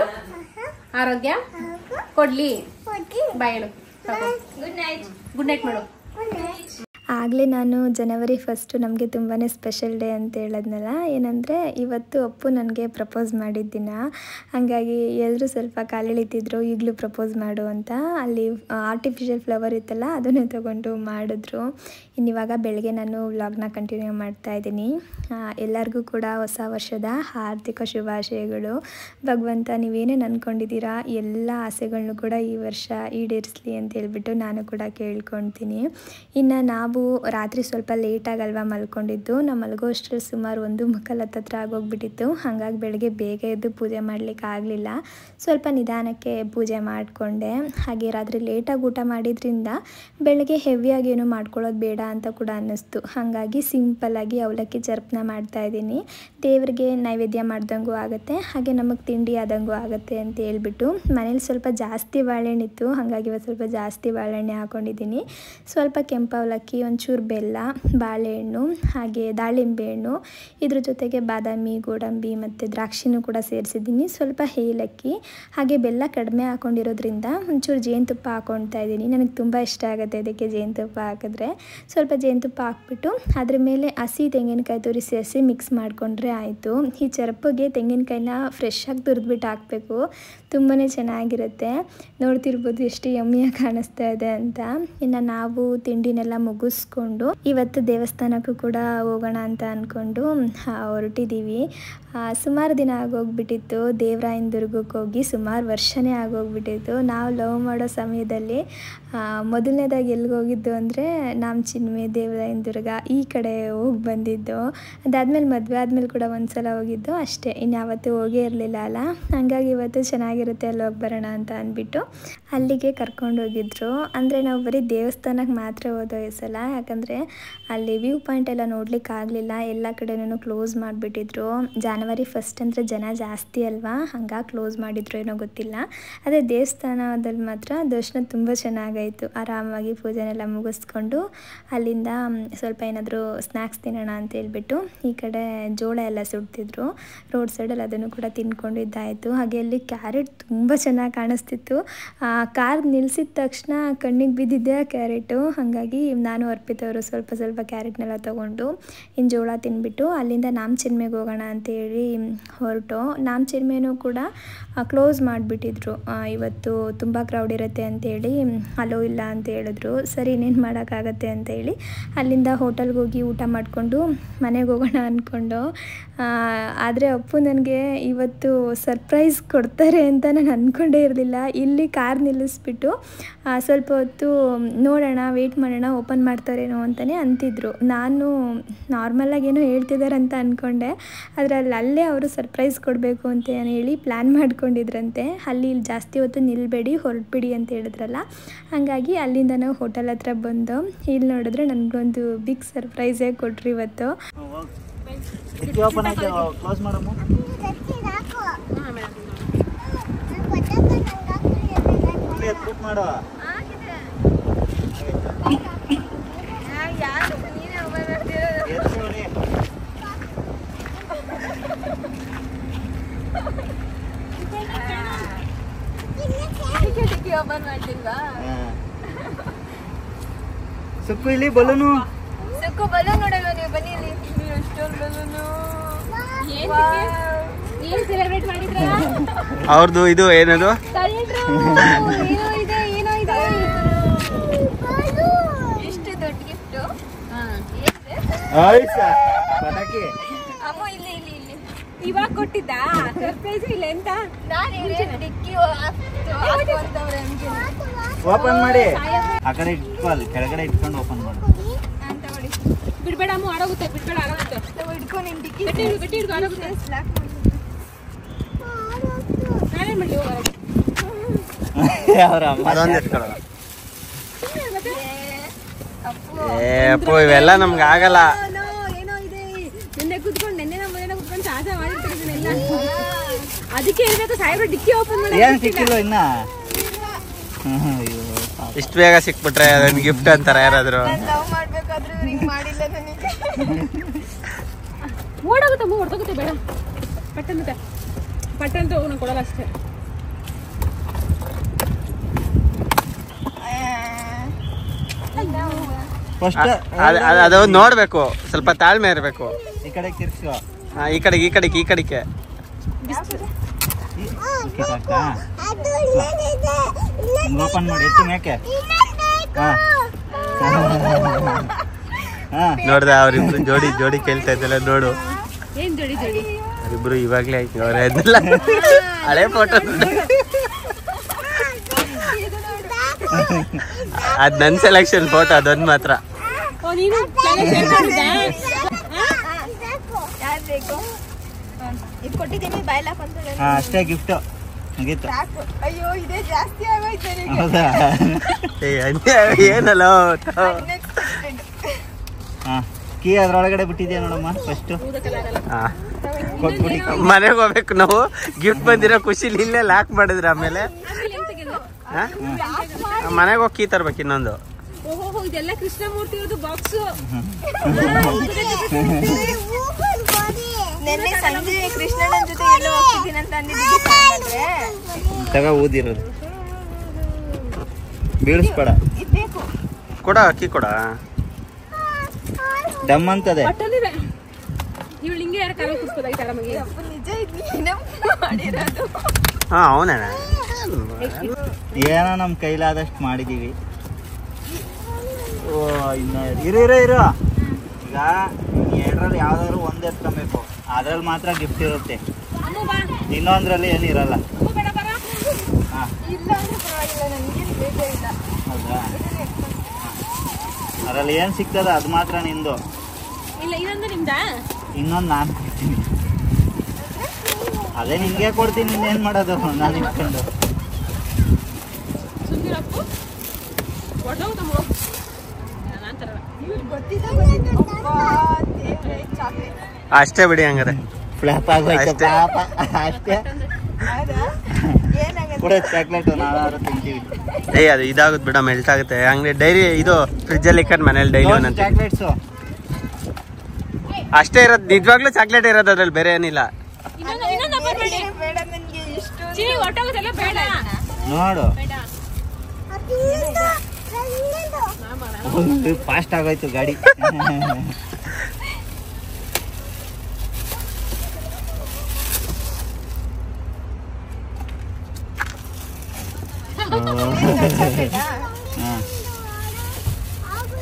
ಆರೋಗ್ಯ ಕೊಡ್ಲಿ. ಬಾಯ್ ಹೇಳು. ಗುಡ್ ನೈಟ್ ಮಾಡು. ಆಗಲೇ ನಾನು ಜನವರಿ 1 ನಮಗೆ ತುಂಬಾ ಸ್ಪೆಷಲ್ ಡೇ ಅಂತ ಹೇಳಿದ್ನಲ್ಲ. ಏನಂದರೆ ಇವತ್ತು ಅಪ್ಪು ನನಗೆ ಪ್ರಪೋಸ್ ಮಾಡಿದ ದಿನ. ಹಾಗಾಗಿ ಎಲ್ಲರೂ ಸ್ವಲ್ಪ ಕಾಲೆಳಿತಿದ್ರು, ಈಗಲೂ ಪ್ರಪೋಸ್ ಮಾಡು ಅಂತ. ಅಲ್ಲಿ ಆರ್ಟಿಫಿಷಿಯಲ್ ಫ್ಲವರ್ ಇತ್ತಲ್ಲ, ಅದನ್ನೇ ತೊಗೊಂಡು ಮಾಡಿದ್ರು. ಇನ್ನಿವಾಗ ಬೆಳಗ್ಗೆ ನಾನು ವ್ಲಾಗ್ನ ಕಂಟಿನ್ಯೂ ಮಾಡ್ತಾಯಿದ್ದೀನಿ. ಎಲ್ಲರಿಗೂ ಕೂಡ ಹೊಸ ವರ್ಷದ ಹಾರ್ದಿಕ ಶುಭಾಶಯಗಳು. ಭಗವಂತ ನೀವೇನೇನು ಅಂದ್ಕೊಂಡಿದ್ದೀರಾ ಎಲ್ಲ ಆಸೆಗಳನ್ನು ಕೂಡ ಈ ವರ್ಷ ಈಡೇರಿಸಲಿ ಅಂತ ಹೇಳ್ಬಿಟ್ಟು ನಾನು ಕೂಡ ಕೇಳ್ಕೊಳ್ತೀನಿ. ಇನ್ನು ನಾವು ರಾತ್ರಿ ಸ್ವಲ್ಪ ಲೇಟಾಗಲ್ವ ಮಲ್ಕೊಂಡಿದ್ದು. ನಾವು ಮಲಗೋ ಅಷ್ಟರಲ್ಲಿ ಸುಮಾರು 1:15 ಹತ್ರ ಆಗೋಗ್ಬಿಟ್ಟಿತ್ತು. ಹಾಗಾಗಿ ಬೆಳಗ್ಗೆ ಬೇಗ ಎದ್ದು ಪೂಜೆ ಮಾಡಲಿಕ್ಕೆ ಆಗಲಿಲ್ಲ. ಸ್ವಲ್ಪ ನಿಧಾನಕ್ಕೆ ಪೂಜೆ ಮಾಡಿಕೊಂಡೆ. ಹಾಗೆ ರಾತ್ರಿ ಲೇಟಾಗಿ ಊಟ ಮಾಡಿದ್ರಿಂದ ಬೆಳಗ್ಗೆ ಹೆವಿಯಾಗಿ ಏನು ಮಾಡ್ಕೊಳ್ಳೋದು ಬೇಡ ಅಂತ ಕೂಡ ಅನ್ನಿಸ್ತು. ಹಾಗಾಗಿ ಸಿಂಪಲ್ಲಾಗಿ ಅವಲಕ್ಕಿ ಚರ್ಪನ ಮಾಡ್ತಾಯಿದ್ದೀನಿ. ದೇವರಿಗೆ ನೈವೇದ್ಯ ಮಾಡ್ದಂಗೂ ಆಗುತ್ತೆ, ಹಾಗೆ ನಮಗೆ ತಿಂಡಿ ಆದಂಗೂ ಆಗುತ್ತೆ ಅಂತ ಹೇಳ್ಬಿಟ್ಟು ಮನೇಲಿ ಸ್ವಲ್ಪ ಜಾಸ್ತಿ ಬಾಳೆಹಣ್ಣಿತ್ತು. ಹಾಗಾಗಿ ಇವತ್ತು ಸ್ವಲ್ಪ ಜಾಸ್ತಿ ಬಾಳೆಹಣ್ಣೆ ಹಾಕ್ಕೊಂಡಿದ್ದೀನಿ. ಸ್ವಲ್ಪ ಕೆಂಪು ಅವಲಕ್ಕಿ, ಒಂಚೂರು ಬೆಲ್ಲ, ಬಾಳೆಹಣ್ಣು, ಹಾಗೆ ದಾಳಿಂಬೆ ಹಣ್ಣು, ಇದ್ರ ಜೊತೆಗೆ ಬಾದಾಮಿ, ಗೋಡಂಬಿ ಮತ್ತು ದ್ರಾಕ್ಷಿನೂ ಕೂಡ ಸೇರಿಸಿದ್ದೀನಿ. ಸ್ವಲ್ಪ ಏಲಕ್ಕಿ, ಹಾಗೆ ಬೆಲ್ಲ ಕಡಿಮೆ ಹಾಕ್ಕೊಂಡಿರೋದ್ರಿಂದ ಒಂಚೂರು ಜೇನುತುಪ್ಪ ಹಾಕ್ಕೊಳ್ತಾ ಇದ್ದೀನಿ. ನನಗೆ ತುಂಬ ಇಷ್ಟ ಆಗುತ್ತೆ ಅದಕ್ಕೆ ಜೇನುತುಪ್ಪ ಹಾಕಿದ್ರೆ. ಸ್ವಲ್ಪ ಜೇನುತುಪ್ಪ ಹಾಕ್ಬಿಟ್ಟು ಅದ್ರ ಮೇಲೆ ಹಸಿ ತೆಂಗಿನಕಾಯಿ ತುರಿ ಸೇರಿಸಿ ಮಿಕ್ಸ್ ಮಾಡಿಕೊಂಡ್ರೆ ಆಯಿತು. ಈ ಚರ್ಪಗೆ ತೆಂಗಿನಕಾಯಿನ ಫ್ರೆಶ್ಶಾಗಿ ತುರಿದ್ಬಿಟ್ಟು ಹಾಕಬೇಕು, ತುಂಬಾ ಚೆನ್ನಾಗಿರುತ್ತೆ. ನೋಡ್ತಿರ್ಬೋದು ಎಷ್ಟು ಯಮ್ಮಿಯಾಗಿ ಕಾಣಿಸ್ತಾ ಇದೆ ಅಂತ. ಇನ್ನು ನಾವು ತಿಂಡಿನೆಲ್ಲ ಮುಗಿಸ್ಕೊಂಡು ಇವತ್ತು ದೇವಸ್ಥಾನಕ್ಕೂ ಕೂಡ ಹೋಗೋಣ ಅಂತ ಅಂದ್ಕೊಂಡು ಹೊರಟಿದ್ದೀವಿ. ಸುಮಾರು ದಿನ ಆಗೋಗ್ಬಿಟ್ಟಿತ್ತು ದೇವರಾಯನ ದುರ್ಗಕ್ಕೆ ಹೋಗಿ, ಸುಮಾರು ವರ್ಷನೇ ಆಗೋಗ್ಬಿಟ್ಟಿತ್ತು. ನಾವು ಲವ್ ಮಾಡೋ ಸಮಯದಲ್ಲಿ ಮೊದಲನೇದಾಗಿ ಎಲ್ಲಿಗೆ ಹೋಗಿದ್ದು ಅಂದರೆ ನಮ್ಮ ಚಿನ್ಮೆ, ದೇವರಾಯನ ದುರ್ಗ ಈ ಕಡೆ ಹೋಗಿ ಬಂದಿದ್ದು. ಅದಾದಮೇಲೆ ಮದುವೆ ಆದಮೇಲೆ ಕೂಡ ಒಂದು ಸಲ ಹೋಗಿದ್ದು ಅಷ್ಟೇ, ಇನ್ಯಾವತ್ತೂ ಹೋಗೇ ಇರಲಿಲ್ಲ ಅಲ್ಲ. ಹಾಗಾಗಿ ಇವತ್ತು ಚೆನ್ನಾಗಿರುತ್ತೆ ಅಲ್ಲಿ ಹೋಗಿ ಬರೋಣ ಅಂತ ಅಂದ್ಬಿಟ್ಟು ಅಲ್ಲಿಗೆ ಕರ್ಕೊಂಡೋಗಿದ್ರು. ಅಂದರೆ ನಾವು ಬರೀ ದೇವಸ್ಥಾನಕ್ಕೆ ಮಾತ್ರ ಹೋದೋ ಈ ಸಲ, ಯಾಕಂದರೆ ಅಲ್ಲಿ ವ್ಯೂ ಪಾಯಿಂಟ್ ಎಲ್ಲ ನೋಡ್ಲಿಕ್ಕೆ ಆಗಲಿಲ್ಲ, ಎಲ್ಲ ಕಡೆನೂ ಕ್ಲೋಸ್ ಮಾಡಿಬಿಟ್ಟಿದ್ರು. ಜನವರಿ 1 ಅಂದರೆ ಜನ ಜಾಸ್ತಿ ಅಲ್ವಾ, ಹಂಗಾಗಿ ಕ್ಲೋಸ್ ಮಾಡಿದ್ರು ಏನೋ ಗೊತ್ತಿಲ್ಲ. ಅದೇ ದೇವಸ್ಥಾನದಲ್ಲಿ ಮಾತ್ರ ದರ್ಶನ ತುಂಬ ಚೆನ್ನಾಗಾಯಿತು. ಆರಾಮಾಗಿ ಪೂಜೆನೆಲ್ಲ ಮುಗಿಸ್ಕೊಂಡು ಅಲ್ಲಿಂದ ಸ್ವಲ್ಪ ಏನಾದರೂ ಸ್ನ್ಯಾಕ್ಸ್ ತಿನ್ನೋಣ ಅಂತ ಹೇಳ್ಬಿಟ್ಟು ಈ ಕಡೆ ಜೋಳ ಎಲ್ಲ ಸುಡ್ತಿದ್ರು ರೋಡ್ ಸೈಡಲ್ಲಿ, ಅದನ್ನು ಕೂಡ ತಿನ್ಕೊಂಡಿದ್ದಾಯಿತು. ಹಾಗೆ ಅಲ್ಲಿ ಕ್ಯಾರೆಟ್ ತುಂಬ ಚೆನ್ನಾಗಿ ಕಾಣಿಸ್ತಿತ್ತು. ಕಾರ್ ನಿಲ್ಲಿಸಿದ ತಕ್ಷಣ ಕಣ್ಣಿಗೆ ಬಿದ್ದಿದ್ದೆ ಆ ಕ್ಯಾರೆಟು. ಹಾಗಾಗಿ ನಾನು ಅರ್ಪಿತವರು ಸ್ವಲ್ಪ ಕ್ಯಾರೆಟ್ನೆಲ್ಲ ತೊಗೊಂಡು ಇನ್ನು ಜೋಳ ತಿನ್ಬಿಟ್ಟು ಅಲ್ಲಿಂದ ನಾಮಚಿನ್ಮೆಗೆ ಹೋಗೋಣ ಅಂತೇಳಿ ಹೊರಟು. ನಾಮಚಿನ್ಮೆನೂ ಕೂಡ ಕ್ಲೋಸ್ ಮಾಡಿಬಿಟ್ಟಿದ್ರು. ಇವತ್ತು ತುಂಬ ಕ್ರೌಡ್ ಇರುತ್ತೆ ಅಂತೇಳಿ ಅಲೋ ಇಲ್ಲ ಅಂತ ಹೇಳಿದ್ರು. ಸರಿ ಇನ್ನೇನು ಮಾಡೋಕ್ಕಾಗತ್ತೆ ಅಂತೇಳಿ ಅಲ್ಲಿಂದ ಹೋಟೆಲ್ಗೆ ಹೋಗಿ ಊಟ ಮಾಡಿಕೊಂಡು ಮನೆಗೆ ಹೋಗೋಣ ಅಂದ್ಕೊಂಡು. ಆದರೆ ಅಪ್ಪು ನನಗೆ ಇವತ್ತು ಸರ್ಪ್ರೈಸ್ ಕೊಡ್ತಾರೆ ಅಂತ ನಾನು ಅಂದ್ಕೊಂಡೇ ಇರಲಿಲ್ಲ. ಇಲ್ಲಿ ಕಾರ್ ನಿಲ್ಲಿಸ್ಬಿಟ್ಟು ಸ್ವಲ್ಪ ಹೊತ್ತು ನೋಡೋಣ, ವೆಯ್ಟ್ ಮಾಡೋಣ, ಓಪನ್ ಮಾಡ್ತಾರೇನೋ ಅಂತಲೇ ಅಂತಿದ್ರು. ನಾನು ನಾರ್ಮಲಾಗಿ ಏನೋ ಹೇಳ್ತಿದ್ದಾರೆ ಅಂತ ಅಂದ್ಕೊಂಡೆ, ಆದರೆ ಅಲ್ಲೇ ಅವರು ಸರ್ಪ್ರೈಸ್ ಕೊಡಬೇಕು ಅಂತ ಹೇಳಿ ಪ್ಲ್ಯಾನ್ ಮಾಡ್ಕೊಂಡಿದ್ರಂತೆ. ಅಲ್ಲಿ ಇಲ್ಲಿ ಜಾಸ್ತಿ ಹೊತ್ತು ನಿಲ್ಲಬೇಡಿ, ಹೊರಟ್ಬಿಡಿ ಅಂತ ಹೇಳಿದ್ರಲ್ಲ. ಹಾಗಾಗಿ ಅಲ್ಲಿಂದ ನಾವು ಹೋಟೆಲ್ ಹತ್ರ ಬಂದು ಇಲ್ಲಿ ನೋಡಿದ್ರೆ ನನಗೊಂದು ಬಿಗ್ ಸರ್ಪ್ರೈಸೇ ಕೊಟ್ರು ಇವತ್ತು. ಕ್ಲೋಸ್ ಮಾಡಮ್ಮ. ಮಾಡು ಓಪನ್ ಮಾಡ್ತಿಲ್ವಾ? ಸುಕ್ಕು ಇಲ್ಲಿ ಬಲೂನು, ಸುಕ್ಕು ಬಲೂನ್ ನೋಡಲ್ವಾ ನೀವು? ಬನ್ನಿ ಇಲ್ಲಿ, ಎಷ್ಟೊಂದು ಬಲೂನು. ಏನ್ ಸೆಲೆಬ್ರೇಟ್ ಮಾಡಿದ್ರ? ಅವ್ರದ್ದು ಇದು ಏನದು ಏನೋ ಇದೆ ಎಷ್ಟು ದೊಡ್ಡ ಗಿಫ್ಟ್. ಪಟಾಕಿ ಅಮ್ಮ ಇಲ್ಲಿ ಇಲ್ಲಿ ಇಲ್ಲಿ ಇವಾಗ ಕೊಟ್ಟಿದ್ದ ಸರ್ಪ್ರೈಸ್ ಇಲ್ಲ ಎಂತ ನಾನು ಡಿಕ್ಕಿ ಅಂತವ್ರೆ ಓಪನ್ ಮಾಡಿ ಆ ಕಡೆ ಇಟ್ಕೊ ಅಲ್ಲಿ ಕೆಳಗಡೆ ಇಟ್ಕೊಂಡು ಓಪನ್ ಮಾಡು ಅಂತ ನೋಡಿ ಬಿಡ್ಬೇಡ ಅಮ್ಮ ಆರೋಗುತ್ತೆ ಬಿಡ್ಬೇಡ ಆರೋಗುತ್ತೆ ಹಿಡ್ಕೊ ನಿನ್ ಡಿಕ್ಕಿ ಗಟ್ಟಿ ಹಿಡ್ಕೊ ಆರೋಗುತ್ತೆ ನಾನೇನ್ ಮಾಡ್ಲಿ ಹೋಗೋದು ಅವ್ರ ಅಮ್ಮ ಅದೊಂದು ಎತ್ಕೊಳ್ಳೋಣ. ಅಪ್ಪು ಇವೆಲ್ಲ ನಮ್ಗೆ ಆಗಲ್ಲ. ಏನೋ ಇದೆ ನಿನ್ನೆ ಕುತ್ಕೊಂಡು ನಮ್ಮ ಮನೇನ ಕುತ್ಕೊಂಡು ಸಾಹಸ ಮಾಡಿರ್ತಿದ್ದೆಲ್ಲ ಅದಕ್ಕೆ ಇರ್ಬೇಕು ಸಾಹೇಬ್ರು ಡಿಕ್ಕಿ ಓಪನ್ ಮಾಡಿ ಏನ್ ಸಿಕ್ಕಿಲ್ಲ ಇನ್ನ ಇಷ್ಟು ಬೇಗ ಸಿಕ್ಬಿಟ್ರೆ ಅದೊಂದು ಗಿಫ್ಟ್ ಅಂತಾರ ಯಾರಾದ್ರು. ಲವ್ ಮಾಡ್ಬೇಕಾದ್ರೆ ಹಿಂಗ್ ಮಾಡಿಲ್ಲ ನನಗೆ ಓಡೋಗುತ್ತೆ ಹೊಡ್ತೋಗುತ್ತೆ ಬೇಡ ಪಟ್ಟಂತ ಹೋಗಿ ನಾನು ಕೊಡಲ್ಲ ಅಷ್ಟೇ. ಫಸ್ಟ್ ಅದು ನೋಡ್ಬೇಕು, ಸ್ವಲ್ಪ ತಾಳ್ಮೆ ಇರ್ಬೇಕು. ಈ ಕಡೆ ತಿರ್ಸು ಈ ಕಡೆಗೆ ಓಪನ್ ಮಾಡಿ ಎತ್ತು ಮೇಕೆ ನೋಡ್ದ ಅವ್ರಿಬ್ರು ಜೋಡಿ ಕೇಳ್ತಾ ಇದ್ದಲ್ಲ ನೋಡು. ಏನ್ ಜೋಡಿ ಅವರಿಬ್ರು ಇವಾಗ್ಲೇ ಆಯ್ತು ಅವ್ರ ಇದೆಲ್ಲ ಹಳೆ ಫೋಟೋ. ಅದ್ ನನ್ ಸೆಲೆಕ್ಷನ್ ಫೋಟೋ ಅದೊಂದ್ ಮಾತ್ರ. ನೀನು ಯಾರು ಬೇಕು ಇದು ಕೊಟ್ಟಿದ್ದೀನಿ ಬಾಯ್ಲ್ ಹಾಕೊಂತ ಅಷ್ಟೇ ಗಿಫ್ಟ್ ಮುಗೀತು. ಅಯ್ಯೋ ಇದೇ ಜಾಸ್ತಿ ಆಗೋಯ್ತು ನನಗೆ ಹೌದಾ ಏನಲ್ಲ ಹಾ ಕೀ ಅದ್ರೊಳಗಡೆ ಬಿಟ್ಟಿದ್ಯಾ ನೋಡಮ್ಮ ಫಸ್ಟ್ ಕೊಟ್ಬಿಡಿ. ಮನೆಗೆ ಹೋಗ್ಬೇಕು ನಾವು. ಗಿಫ್ಟ್ ಬಂದಿರೋ ಖುಷಿಲಿ ಇಲ್ಲೇ ಲಾಕ್ ಮಾಡಿದ್ರೆ ಆಮೇಲೆ ಮನೆಗೆ ಹೋಗಿ ಕೀ ತರ್ಬೇಕು ಇನ್ನೊಂದು. ಓಹೋ ಇದೆಲ್ಲ ಕೃಷ್ಣಮೂರ್ತಿ ಬಾಕ್ಸ್. ನೆನ್ನೆ ಸಂಜೆ ಕೃಷ್ಣನ ಜೊತೆ ಎಲ್ಲೋ ಹೋಗ್ತಿದ್ದೀನಿ ಅಂತ ಅಂದಿದ್ದೆ ತಗ ಊದಿರೋದು ಬೀಳಿಸ್ಬೇಡ. ಬೇಕು ಕೊಡ ಅಕ್ಕಿ ಕೊಡ. ಡಮ್ ಅಂತದೆ. ಒಟ್ಟಲ್ಲಿದೆ ಇವಳು ಹಿಂಗೆ ಯಾರು ಕಾಲ ಕೂತ್ಕೋದಾಗಿತ್ತು ಆರಾಮಾಗಿ. ನಿಜ ಇದು ಮಾಡಿರೋದು. ಹಾ ಅವನೇ ಏನೋ ನಮ್ ಕೈಲಾದಷ್ಟು ಮಾಡಿದೀವಿ. ಓ ಇನ್ನ ಇರು ಈಗ ಎರಡರಲ್ಲಿ ಯಾವ್ದಾದ್ರು ಒಂದ್ ಎತ್ಕೊಬೇಕು. ಅದ್ರಲ್ಲಿ ಮಾತ್ರ ಗಿಫ್ಟ್ ಇರುತ್ತೆ, ಇನ್ನೊಂದ್ರಲ್ಲಿ ಏನಿರಲ್ಲ. ಹಾ ಇಲ್ಲ ಅಂದ್ರೆ ಪರವಾಗಿಲ್ಲ ನನಗೆ ಬೇಕೇ ಇಲ್ಲ. ಹೌದಾ ಅದ್ರಲ್ಲಿ ಏನ್ ಸಿಗ್ತದ ಅದು ಮಾತ್ರ ನಿಂದು. ಇಲ್ಲ ಇದೊಂದು ನಿಮ್ದಾ? ಇನ್ನೊಂದು ನಾನು ಕೊಡ್ತೀನಿ. ಅದೇ ನಿನ್ಗೆ ಕೊಡ್ತೀನಿ, ಇನ್ನೇನ್ ಮಾಡೋದು ನಾನು ಇಟ್ಕೊಂಡು. ಸುಂದಿರಪ್ಪು ಒಟ್ಟೋಗುತ್ತಮ್ಮ ನಾನು ತರಲ್ಲ. ಅಷ್ಟೇ ಬಿಡಿ ಹಂಗಾರೆ. ಫ್ಲಾಪ್ ಆಗೋಯ್ತು ಪಾಪ. ಅಷ್ಟೇ ಕೂಡ ಚಾಕ್ಲೇಟ್ ನಾವಾರು ತಿಂತೀವಿ. ಅದು ಇದಾಗುತ್ತೆ ಬಿಡ, ಮೆಲ್ಟ್ ಆಗುತ್ತೆ. ಹಂಗೆ ಡೈರಿ ಇದು ಫ್ರಿಜ್ ಅಲ್ಲಿ ಇಕ್ಕಂಡ್ ಮನೇಲಿ ಡೈಲಿ ಒಂದೊಂದು ಚಾಕ್ಲೇಟ್ಸು ಅಷ್ಟೇ ಇರೋದು. ನಿಜವಾಗ್ಲೂ ಚಾಕ್ಲೇಟ್ ಇರೋದು ಅದ್ರಲ್ಲಿ, ಬೇರೆ ಏನಿಲ್ಲ. ಬೇಡ ನನಗೆ ಇಷ್ಟು ಒಟ್ಟೋಗುತ್ತಲ್ಲ ಬೇಡ ನೋಡು. ಫಾಸ್ಟ್ ಆಗೋಯ್ತು ಗಾಡಿ.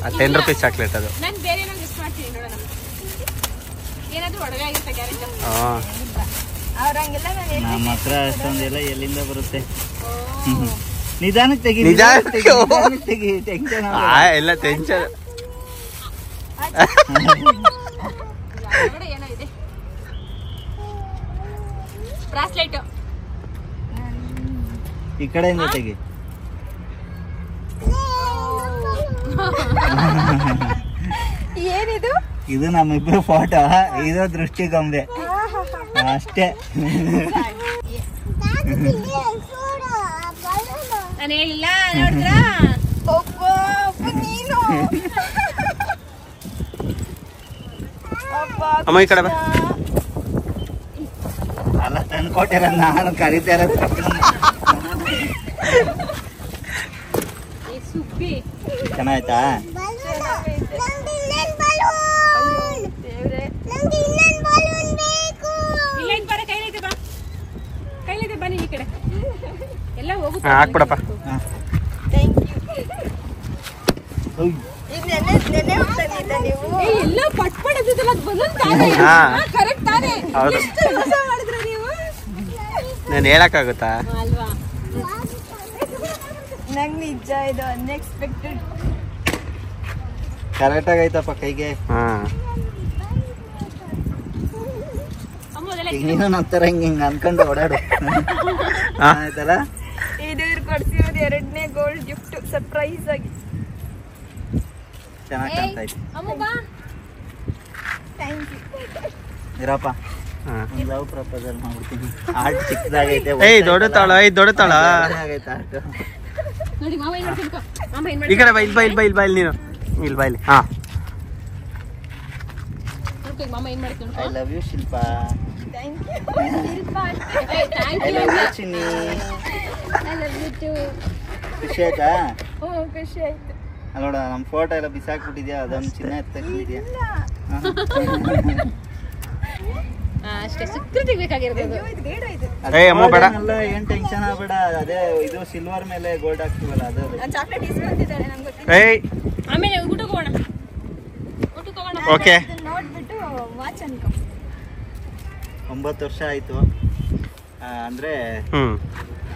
₹10 ಚಾಕ್ಲೇಟ್ ಅದು. ನಾನು ಬೇರೆ ಏನೋ ಮಿಸ್ ಮಾಡ್ತೀನಿ ನೋಡೋಣ. ಏನಾದ್ರೂ ಒಡವೆ ಆಗಿರುತ್ತೆ ಗ್ಯಾರಂಟಿ. ಅವ್ರಂಗೆಲ್ಲ ನಾನು ನಮ್ಮ ಹತ್ರ ಅಷ್ಟೊಂದೆಲ್ಲ ಎಲ್ಲಿಂದ ಬರುತ್ತೆ. ನಿಧಾನಕ್ಕೆ ತೆಗಿ, ನಿಧಾನಕ್ಕೆ ತೆಗಿ, ಟೆನ್ಷನ್ ಎಲ್ಲ ಟೆನ್ಷನ್. ಏನೋ ಇದೆ ಬ್ರಾಸ್ಲೆಟ್. ಈ ಕಡೆಯಿಂದ ತೆಗಿ. ಏನಿದು? ಇದು ನಮ್ಮಿಬ್ರು ಫೋಟೋ, ಇದು ದೃಷ್ಟಿ ಗೊಂಬೆ ಅಷ್ಟೇ. ನಾನು ಹೇಳಿಲ್ಲ ನೋಡಿದ್ರ ನೀನು ಅಮ್ಮ ಈ ಕಡೆ ಬಾ. ಅಲ್ಲ ತಂದ್ಕೊಟ್ಟಿರ ನಾನು ಕರಿತಾ ಇರೋದು. ಸುಬ್ಬಿ ಚೆನ್ನಾಯ್ತಾ? ಇಲ್ಲ ಇನ್ ಬರ ಕೈಲೈತೆ ಬಾ, ಕೈಲೈತೆ ಬನ್ನಿ ಈ ಕಡೆ ಎಲ್ಲ ಹೋಗುತ್ತೆ. ಹಾಕ್ಬಿಡಪ್ಪ. Thank you. ಓಯ್. ಇನ್ನು ನೆನೆ ಹೋಗ್ತಾನಿದ್ದ ನೀವು ಎಲ್ಲ ಪಟ್ ಪಡೆದಿದ್ದಲ್ಲ ಅದು ಬಂದೊಂದು ತಾನೇ ಹಾ. ಕರೆಕ್ಟ್ ತಾನೇ ಹೌದು. ಎಷ್ಟು ಮೋಸ ಮಾಡಿದ್ರ ನೀವು ನಾನು ಹೇಳಕ್ಕಾಗುತ್ತಾ? ಅಲ್ವಾ ನಂಗೆ ನಿಜ ಇದು ಅನ್ಎಕ್ಸ್ಪೆಕ್ಟೆಡ್. ಕರೆಕ್ಟಾಗಿ ಐತಪ್ಪ ಕೈಗೆ. ಹಾಂ ಈಗ ನೀನು ನಂತರ ಹಿಂಗೆ ಅನ್ಕೊಂಡು ಓಡಾಡು ಆಯ್ತಲ್ಲ. ಇದು ಇವ್ರು ಕೊಡ್ಸಿರೋದು 2ನೇ ಗೋಲ್ಡ್ ಗಿಫ್ಟ್ ಸರ್ಪ್ರೈಸ್ ಆಗಿ. ಚೆನ್ನಾಗಿ ಕಾಣ್ತೈತೆ. ಅಮ್ಮ ಬಾ ಥ್ಯಾಂಕ್ ಯು. ಇರಪ್ಪ ಹಾಂ. ಒಂದು ಲವ್ ಪ್ರಪೋಸಲ್ ಮಾಡ್ಬಿಡ್ತೀನಿ. ಆರ್ಟ್ ಚಿಕ್ಕದಾಗೈತೆ. ಏಯ್ ದೊಡ್ಡ ತಾಳ ಆಗೈತೆ ಆರ್ಟ್. ನೋಡಿ ಮಾವ ಏನ್ ಮಾಡ್ತಿದ್ಕೋ ಮಾಮ ಏನ್ ಈ ಕಡೆ ಬಾ, ಇಲ್ಲಿ ಬಾ ನೀನು ಇಲ್ಲಿ ಬಾ ಇಲ್ಲಿ. ಹಾಂ ಮಾಡ್ತಿದ್ಕೋ ಮಾಮ ಏನ್ ಮಾಡ್ತಿದ್ಕೋ I love you Shilpa. Thank you. Thank I you love you Chinni. I love you too. ಖುಷಿ ಆಯ್ತಾ? ಹ್ಞೂ ಖುಷಿ ಆಯ್ತು. ಅಲ್ಲೋಡ ನಮ್ಮ ಫೋಟೋ ಎಲ್ಲ ಬಿಸಾಕ್ಬಿಟ್ಟಿದ್ಯಾ, ಅದೊಂದು ಚಿನ್ನ ಎತ್ತಕ್ಕಿದ್ಯಾ? ಅಷ್ಟೇ ಸುಕೃತಿಗೆ ಬೇಕಾಗಿರೋದು ಇದು ಗೇಡು ಇದು. ಏಯ್ ಅಮ್ಮ ಬೇಡ. ಏನ್ ಟೆನ್ಷನ್ ಆಗ್ಬೇಡ. ಅದೇ ಇದು ಸಿಲ್ವರ್ ಮೇಲೆ ಗೋಲ್ಡ್ ಹಾಕ್ತೀವಲ್ಲ ಅದು. ನಾನು ಚಾಕ್ಲೇಟ್ ಇಸ್ಕೊಂತಿದ್ದಾಳೆ ನಂಗೆ ಗೊತ್ತಿಲ್ಲ. ಏಯ್ ಆಮೇಲೆ ಊಟಕ್ಕೆ ಹೋಗೋಣ ಊಟಕ್ಕೆ ಹೋಗೋಣ ಓಕೆ. ಅದನ್ನ ನೋಡ್ಬಿಟ್ಟು ವಾಚ್ ಅನ್ಕೊ. 9 ವರ್ಷ ಆಯ್ತು. ಅಂದ್ರೆ ಹ್ಞೂ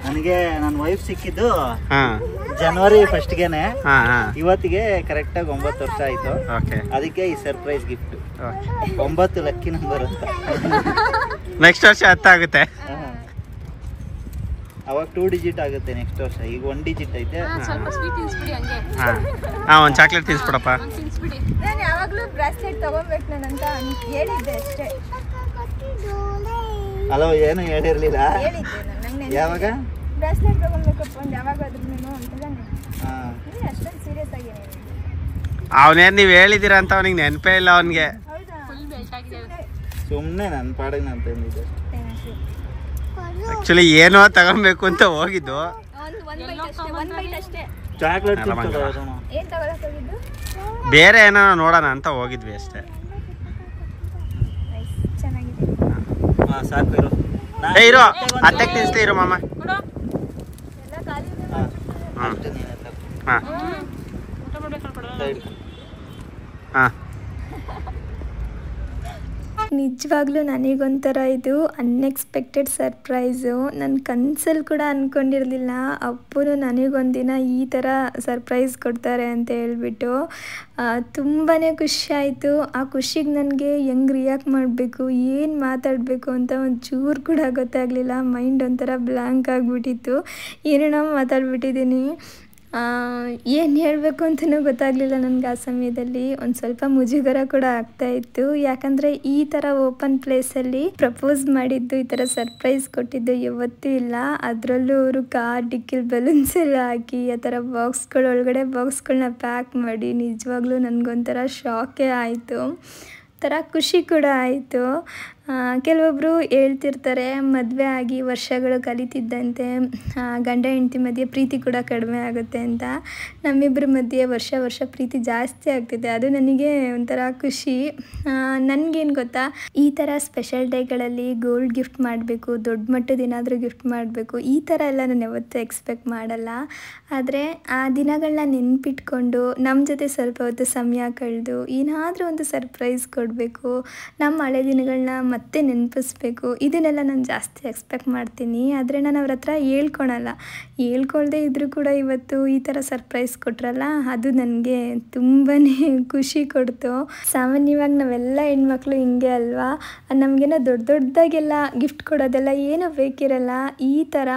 ನನಗೆ ನನ್ನ ವೈಫ್ ಸಿಕ್ಕಿದ್ದು ಹಾಂ ಜನವರಿ 1ಗೆನೆ. ಹಾಂ ಹಾಂ ಇವತ್ತಿಗೆ ಕರೆಕ್ಟಾಗಿ 9 ವರ್ಷ ಆಯ್ತು. ಓಕೆ ಅದಕ್ಕೆ ಈ surprise gift. Okay 9 lucky number ಅಂತ. ನೆಕ್ಸ್ಟ್ ವರ್ಷ 10 ಆಗುತ್ತೆ. ಅವಾಗ 2 ಡಿಜಿಟ್ ಆಗುತ್ತೆ ನೆಕ್ಸ್ಟ್ ವರ್ಷ. ಈಗ 1 ಡಿಜಿಟ್ ಐತೆ. ಸ್ವಲ್ಪ ಸ್ವೀಟ್ ತಿನ್ಸ್ಬಿಡಿ ಹಂಗೆ ಹಾಂ ಹಾಂ ಒಂದು ಚಾಕ್ಲೇಟ್ ತಿನ್ಸ್ಬಿಡಪ್ಪ. ತಿನ್ಸ್ಬಿಡಿ ನಾನು ಯಾವಾಗಲೂ ಬ್ರಾಸ್ಲೆಟ್ ತಗೊಬೇಕು ನಾನಂತ ಹೇಳಿದ್ದೆ ಅಷ್ಟೇ. ಅಲೋ ಏನು ಹೇಳಿರ್ಲಿಲ್ಲ. ಹೇಳಿದ್ದೆ ನಾನು ನಂಗೆ ಯಾವಾಗ? ಬ್ರಾಸ್ಲೆಟ್ ತಗೊಬೇಕಪ್ಪ ಒಂದು ಯಾವಾಗಾದ್ರೂ ನೀನು ಅಂತೆಲ್ಲ ಹಾ. ಅಷ್ಟೊಂದು ಸೀರಿಯಸ್ ಆಗಿ ಹೇಳಿದ್ದೆ. ಅವನೇನು ನೀವು ಹೇಳಿದ್ದೀರ ಅಂತ ಅವನಿಗೆ ನೆನಪೇ ಇಲ್ಲ ಅವನಿಗೆ. ಹೌದಾ? ಫುಲ್ ಬೆಲ್ಟ್ ಆಗಿದೆ ಸುಮ್ಮನೆ ನನ್ನ ಪಾಡಿಗೆ ನಾನು ತಂದಿದ್ದೆ. Thank you. ಆ್ಯಕ್ಚುಲಿ ಏನೋ ತಗೊಬೇಕು ಅಂತ ಹೋಗಿದ್ದು. ಒಂದು ಬೈಟ್ ಅಷ್ಟೇ. ಚಾಕ್ಲೇಟ್ ಅಲ್ಲ ಮಂಗ. ಏನು ತಗೊಳಕ್ ಹೋಗಿದ್ದು? ಬೇರೆ ಏನೋ ನೋಡೋಣ ಅಂತ ಹೋಗಿದ್ವಿ ಅಷ್ಟೇ. ನೈಸ್, ಚೆನ್ನಾಗಿದೆ. ಹಾಂ ಸಾಕು ಇರು. ಏ ಇರೋ ಅತ್ತೆಗೆ ತಿನ್ಸ್ಲಿ ಇರೋ ಮಾಮ. ಎಲ್ಲ ಖಾಲಿ ಇದೆ. ಹಾಂ ಹಾಂ ಅಷ್ಟೇ ನೀನೇ ತಗೋ. ಹಾಂ ಊಟ ಮಾಡ್ಬೇಕು ಕೊಡೋಣ ಸೈಡ್. ಹಾಂ ನಿಜವಾಗ್ಲೂ ನನಗೊಂಥರ ಇದು ಅನ್ಎಕ್ಸ್ಪೆಕ್ಟೆಡ್ ಸರ್ಪ್ರೈಸು. ನನ್ನ ಕನಸಲ್ಲಿ ಕೂಡ ಅಂದ್ಕೊಂಡಿರಲಿಲ್ಲ ಅಪ್ಪನು ನನಗೊಂದಿನ ಈ ಥರ ಸರ್ಪ್ರೈಸ್ ಕೊಡ್ತಾರೆ ಅಂತ ಹೇಳ್ಬಿಟ್ಟು. ತುಂಬಾ ಖುಷಿ ಆಯಿತು. ಆ ಖುಷಿಗೆ ನನಗೆ ಹೆಂಗೆ ರಿಯಾಕ್ಟ್ ಮಾಡಬೇಕು, ಏನು ಮಾತಾಡಬೇಕು ಅಂತ ಒಂದು ಚೂರು ಕೂಡ ಗೊತ್ತಾಗಲಿಲ್ಲ. ಮೈಂಡ್ ಒಂಥರ ಬ್ಲ್ಯಾಂಕ್ ಆಗಿಬಿಟ್ಟಿತ್ತು. ಏನೇನೋ ಮಾತಾಡ್ಬಿಟ್ಟಿದ್ದೀನಿ. ಏನು ಹೇಳಬೇಕು ಅಂತಲೂ ಗೊತ್ತಾಗಲಿಲ್ಲ ನನಗೆ. ಆ ಸಮಯದಲ್ಲಿ ಒಂದು ಸ್ವಲ್ಪ ಮುಜುಗರ ಕೂಡ ಆಗ್ತಾಯಿತ್ತು. ಯಾಕಂದರೆ ಈ ಥರ ಓಪನ್ ಪ್ಲೇಸಲ್ಲಿ ಪ್ರಪೋಸ್ ಮಾಡಿದ್ದು, ಈ ಥರ ಸರ್ಪ್ರೈಸ್ ಕೊಟ್ಟಿದ್ದು ಯಾವತ್ತೂ ಇಲ್ಲ. ಅದರಲ್ಲೂ ಅವರು ಕಾರ್ ಡಿಕ್ಕಿಲಿ ಬಲೂನ್ಸ್ ಎಲ್ಲ ಹಾಕಿ ಆ ಥರ ಒಳಗಡೆ ಬಾಕ್ಸ್ಗಳನ್ನ ಪ್ಯಾಕ್ ಮಾಡಿ ನಿಜವಾಗ್ಲೂ ನನಗೊಂಥರ ಶಾಕೇ ಆಯಿತು. ಥರ ಖುಷಿ ಕೂಡ ಆಯಿತು. ಕೆಲವೊಬ್ಬರು ಹೇಳ್ತಿರ್ತಾರೆ ಮದುವೆ ಆಗಿ ವರ್ಷಗಳು ಕಲಿತಿದ್ದಂತೆ ಗಂಡ ಹೆಂಡತಿ ಮಧ್ಯೆ ಪ್ರೀತಿ ಕೂಡ ಕಡಿಮೆ ಆಗುತ್ತೆ ಅಂತ. ನಮ್ಮಿಬ್ಬರ ಮಧ್ಯೆ ವರ್ಷ ಪ್ರೀತಿ ಜಾಸ್ತಿ ಆಗ್ತಿದೆ. ಅದು ನನಗೆ ಒಂಥರ ಖುಷಿ. ನನಗೇನು ಗೊತ್ತಾ, ಈ ಥರ ಸ್ಪೆಷಲ್ ಡೇಗಳಲ್ಲಿ ಗೋಲ್ಡ್ ಗಿಫ್ಟ್ ಮಾಡಬೇಕು, ದೊಡ್ಡ ಮಟ್ಟದ ಏನಾದರೂ ಗಿಫ್ಟ್ ಮಾಡಬೇಕು, ಈ ಥರ ಎಲ್ಲ ನಾನು ಯಾವತ್ತೂ ಎಕ್ಸ್ಪೆಕ್ಟ್ ಮಾಡಲ್ಲ. ಆದರೆ ಆ ದಿನಗಳನ್ನ ನೆನ್ಪಿಟ್ಕೊಂಡು ನಮ್ಮ ಜೊತೆ ಸ್ವಲ್ಪ ಹೊತ್ತು ಸಮಯ ಕಳೆದು ಏನಾದರೂ ಒಂದು ಸರ್ಪ್ರೈಸ್ ಕೊಡಬೇಕು, ನಮ್ಮ ಹಳೆ ದಿನಗಳನ್ನ ಮತ್ತೆ ನೆನಪಿಸ್ಬೇಕು, ಇದನ್ನೆಲ್ಲ ನಾನು ಜಾಸ್ತಿ ಎಕ್ಸ್ಪೆಕ್ಟ್ ಮಾಡ್ತೀನಿ. ಆದರೆ ನಾನು ಅವ್ರ ಹತ್ರ ಹೇಳ್ಕೊಳ್ದೇ ಇದ್ದರೂ ಕೂಡ ಇವತ್ತು ಈ ಥರ ಸರ್ಪ್ರೈಸ್ ಕೊಟ್ರಲ್ಲ, ಅದು ನನಗೆ ತುಂಬಾ ಖುಷಿ ಕೊಡ್ತು. ಸಾಮಾನ್ಯವಾಗಿ ನಾವೆಲ್ಲ ಹೆಣ್ಮಕ್ಳು ಹಿಂಗೆ ಅಲ್ವಾ, ನಮಗೇನೋ ದೊಡ್ಡದಾಗೆಲ್ಲ ಗಿಫ್ಟ್ ಕೊಡೋದೆಲ್ಲ ಏನೂ ಬೇಕಿರಲ್ಲ. ಈ ಥರ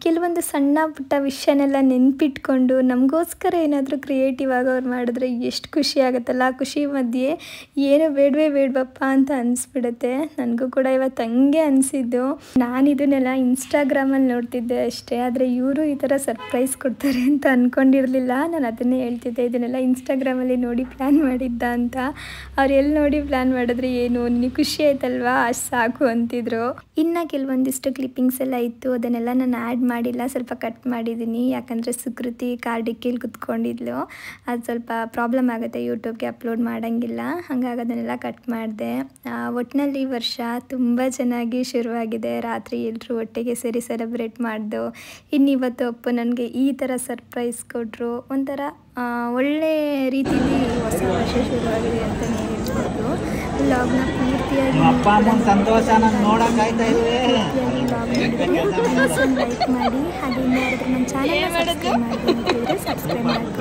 ಕೆಲವೊಂದು ಸಣ್ಣ ಪುಟ್ಟ ವಿಷಯನೆಲ್ಲ ನೆನ್ಪಿಟ್ಕೊಂಡು ನಮಗೋಸ್ಕರ ಏನಾದರೂ ಕ್ರಿಯೇಟಿವ್ ಆಗಿ ಅವ್ರು ಮಾಡಿದ್ರೆ ಎಷ್ಟು ಖುಷಿ ಆಗುತ್ತಲ್ಲ. ಆ ಖುಷಿ ಮಧ್ಯೆ ಏನು ಬೇಡವಪ್ಪ ಅಂತ ಅನಿಸ್ಬಿಡುತ್ತೆ. ನನಗೂ ಕೂಡ ಇವತ್ತು ಹಂಗೆ ಅನಿಸಿದ್ದು. ನಾನು ಇದನ್ನೆಲ್ಲ ಇನ್ಸ್ಟಾಗ್ರಾಮಲ್ಲಿ ನೋಡ್ತಿದ್ದೆ ಅಷ್ಟೇ. ಆದರೆ ಇವರು ಈ ಥರ ಸರ್ಪ್ರೈಸ್ ಕೊಡ್ತಾರೆ ಅಂತ ಅಂದ್ಕೊಂಡಿರಲಿಲ್ಲ. ನಾನು ಅದನ್ನೇ ಹೇಳ್ತಿದ್ದೆ, ಇದನ್ನೆಲ್ಲ ಇನ್ಸ್ಟಾಗ್ರಾಮಲ್ಲಿ ನೋಡಿ ಪ್ಲ್ಯಾನ್ ಮಾಡಿದ್ದ ಅಂತ. ಅವ್ರು ಎಲ್ಲಿ ನೋಡಿ ಪ್ಲ್ಯಾನ್ ಮಾಡಿದ್ರೆ ಏನು, ನಿನಗೆ ಖುಷಿ ಆಯ್ತಲ್ವಾ ಅಷ್ಟು ಸಾಕು ಅಂತಿದ್ರು. ಇನ್ನು ಕೆಲವೊಂದಿಷ್ಟು ಕ್ಲಿಪ್ಪಿಂಗ್ಸ್ ಎಲ್ಲ ಇತ್ತು, ಅದನ್ನೆಲ್ಲ ನಾನು ಆ್ಯಡ್ ಮಾಡಿಲ್ಲ, ಸ್ವಲ್ಪ ಕಟ್ ಮಾಡಿದ್ದೀನಿ. ಯಾಕಂದರೆ ಸುಕೃತಿ ಕಾರ್ ಡಿಕ್ಕಿಲಿ ಕುತ್ಕೊಂಡಿದ್ಲು, ಅದು ಸ್ವಲ್ಪ ಪ್ರಾಬ್ಲಮ್ ಆಗುತ್ತೆ, ಯೂಟ್ಯೂಬ್ಗೆ ಅಪ್ಲೋಡ್ ಮಾಡೋಂಗಿಲ್ಲ, ಹಾಗಾಗಿ ಅದನ್ನೆಲ್ಲ ಕಟ್ ಮಾಡಿದೆ. ಒಟ್ಟಿನಲ್ಲಿ ಈ ವರ್ಷ ತುಂಬ ಚೆನ್ನಾಗಿ ಶುರುವಾಗಿದೆ. ರಾತ್ರಿ ಎಲ್ಲರೂ ಒಟ್ಟಿಗೆ ಸೇರಿ ಸೆಲೆಬ್ರೇಟ್ ಮಾಡಿದೆವು. ಇನ್ನಿವತ್ತು ಅಪ್ಪು ನನಗೆ ಈ ಥರ ಸರ್ಪ್ರೈಸ್ ಕೊಟ್ಟರು. ಒಂಥರ ಒಳ್ಳೆ ರೀತಿಯಲ್ಲಿ ಹೊಸ ವರ್ಷ ಶುರುವಾಗಿದೆ ಅಂತಲೇ ಹೇಳ್ಬೋದು. ವ್ಲಾಗ್ನ ಪೂರ್ತಿಯಾಗಿ ಅಪ್ಪ ಅಮ್ಮನ ಸಂತೋಷ ನಾನು ನೋಡೋಕ್ಕಾಯ್ತಾ ಇಲ್ವೇ. ಲೈಕ್ ಮಾಡಿ, ಹಾಗೆ ಇನ್ನು ಯಾರಾದರೂ ನನ್ನ ಚಾನಲ್ನ ಸಬ್ಸ್ಕ್ರೈಬ್ ಮಾಡಿ ಸಬ್ಸ್ಕ್ರೈಬ್ ಮಾಡ್ಕೊಂಡು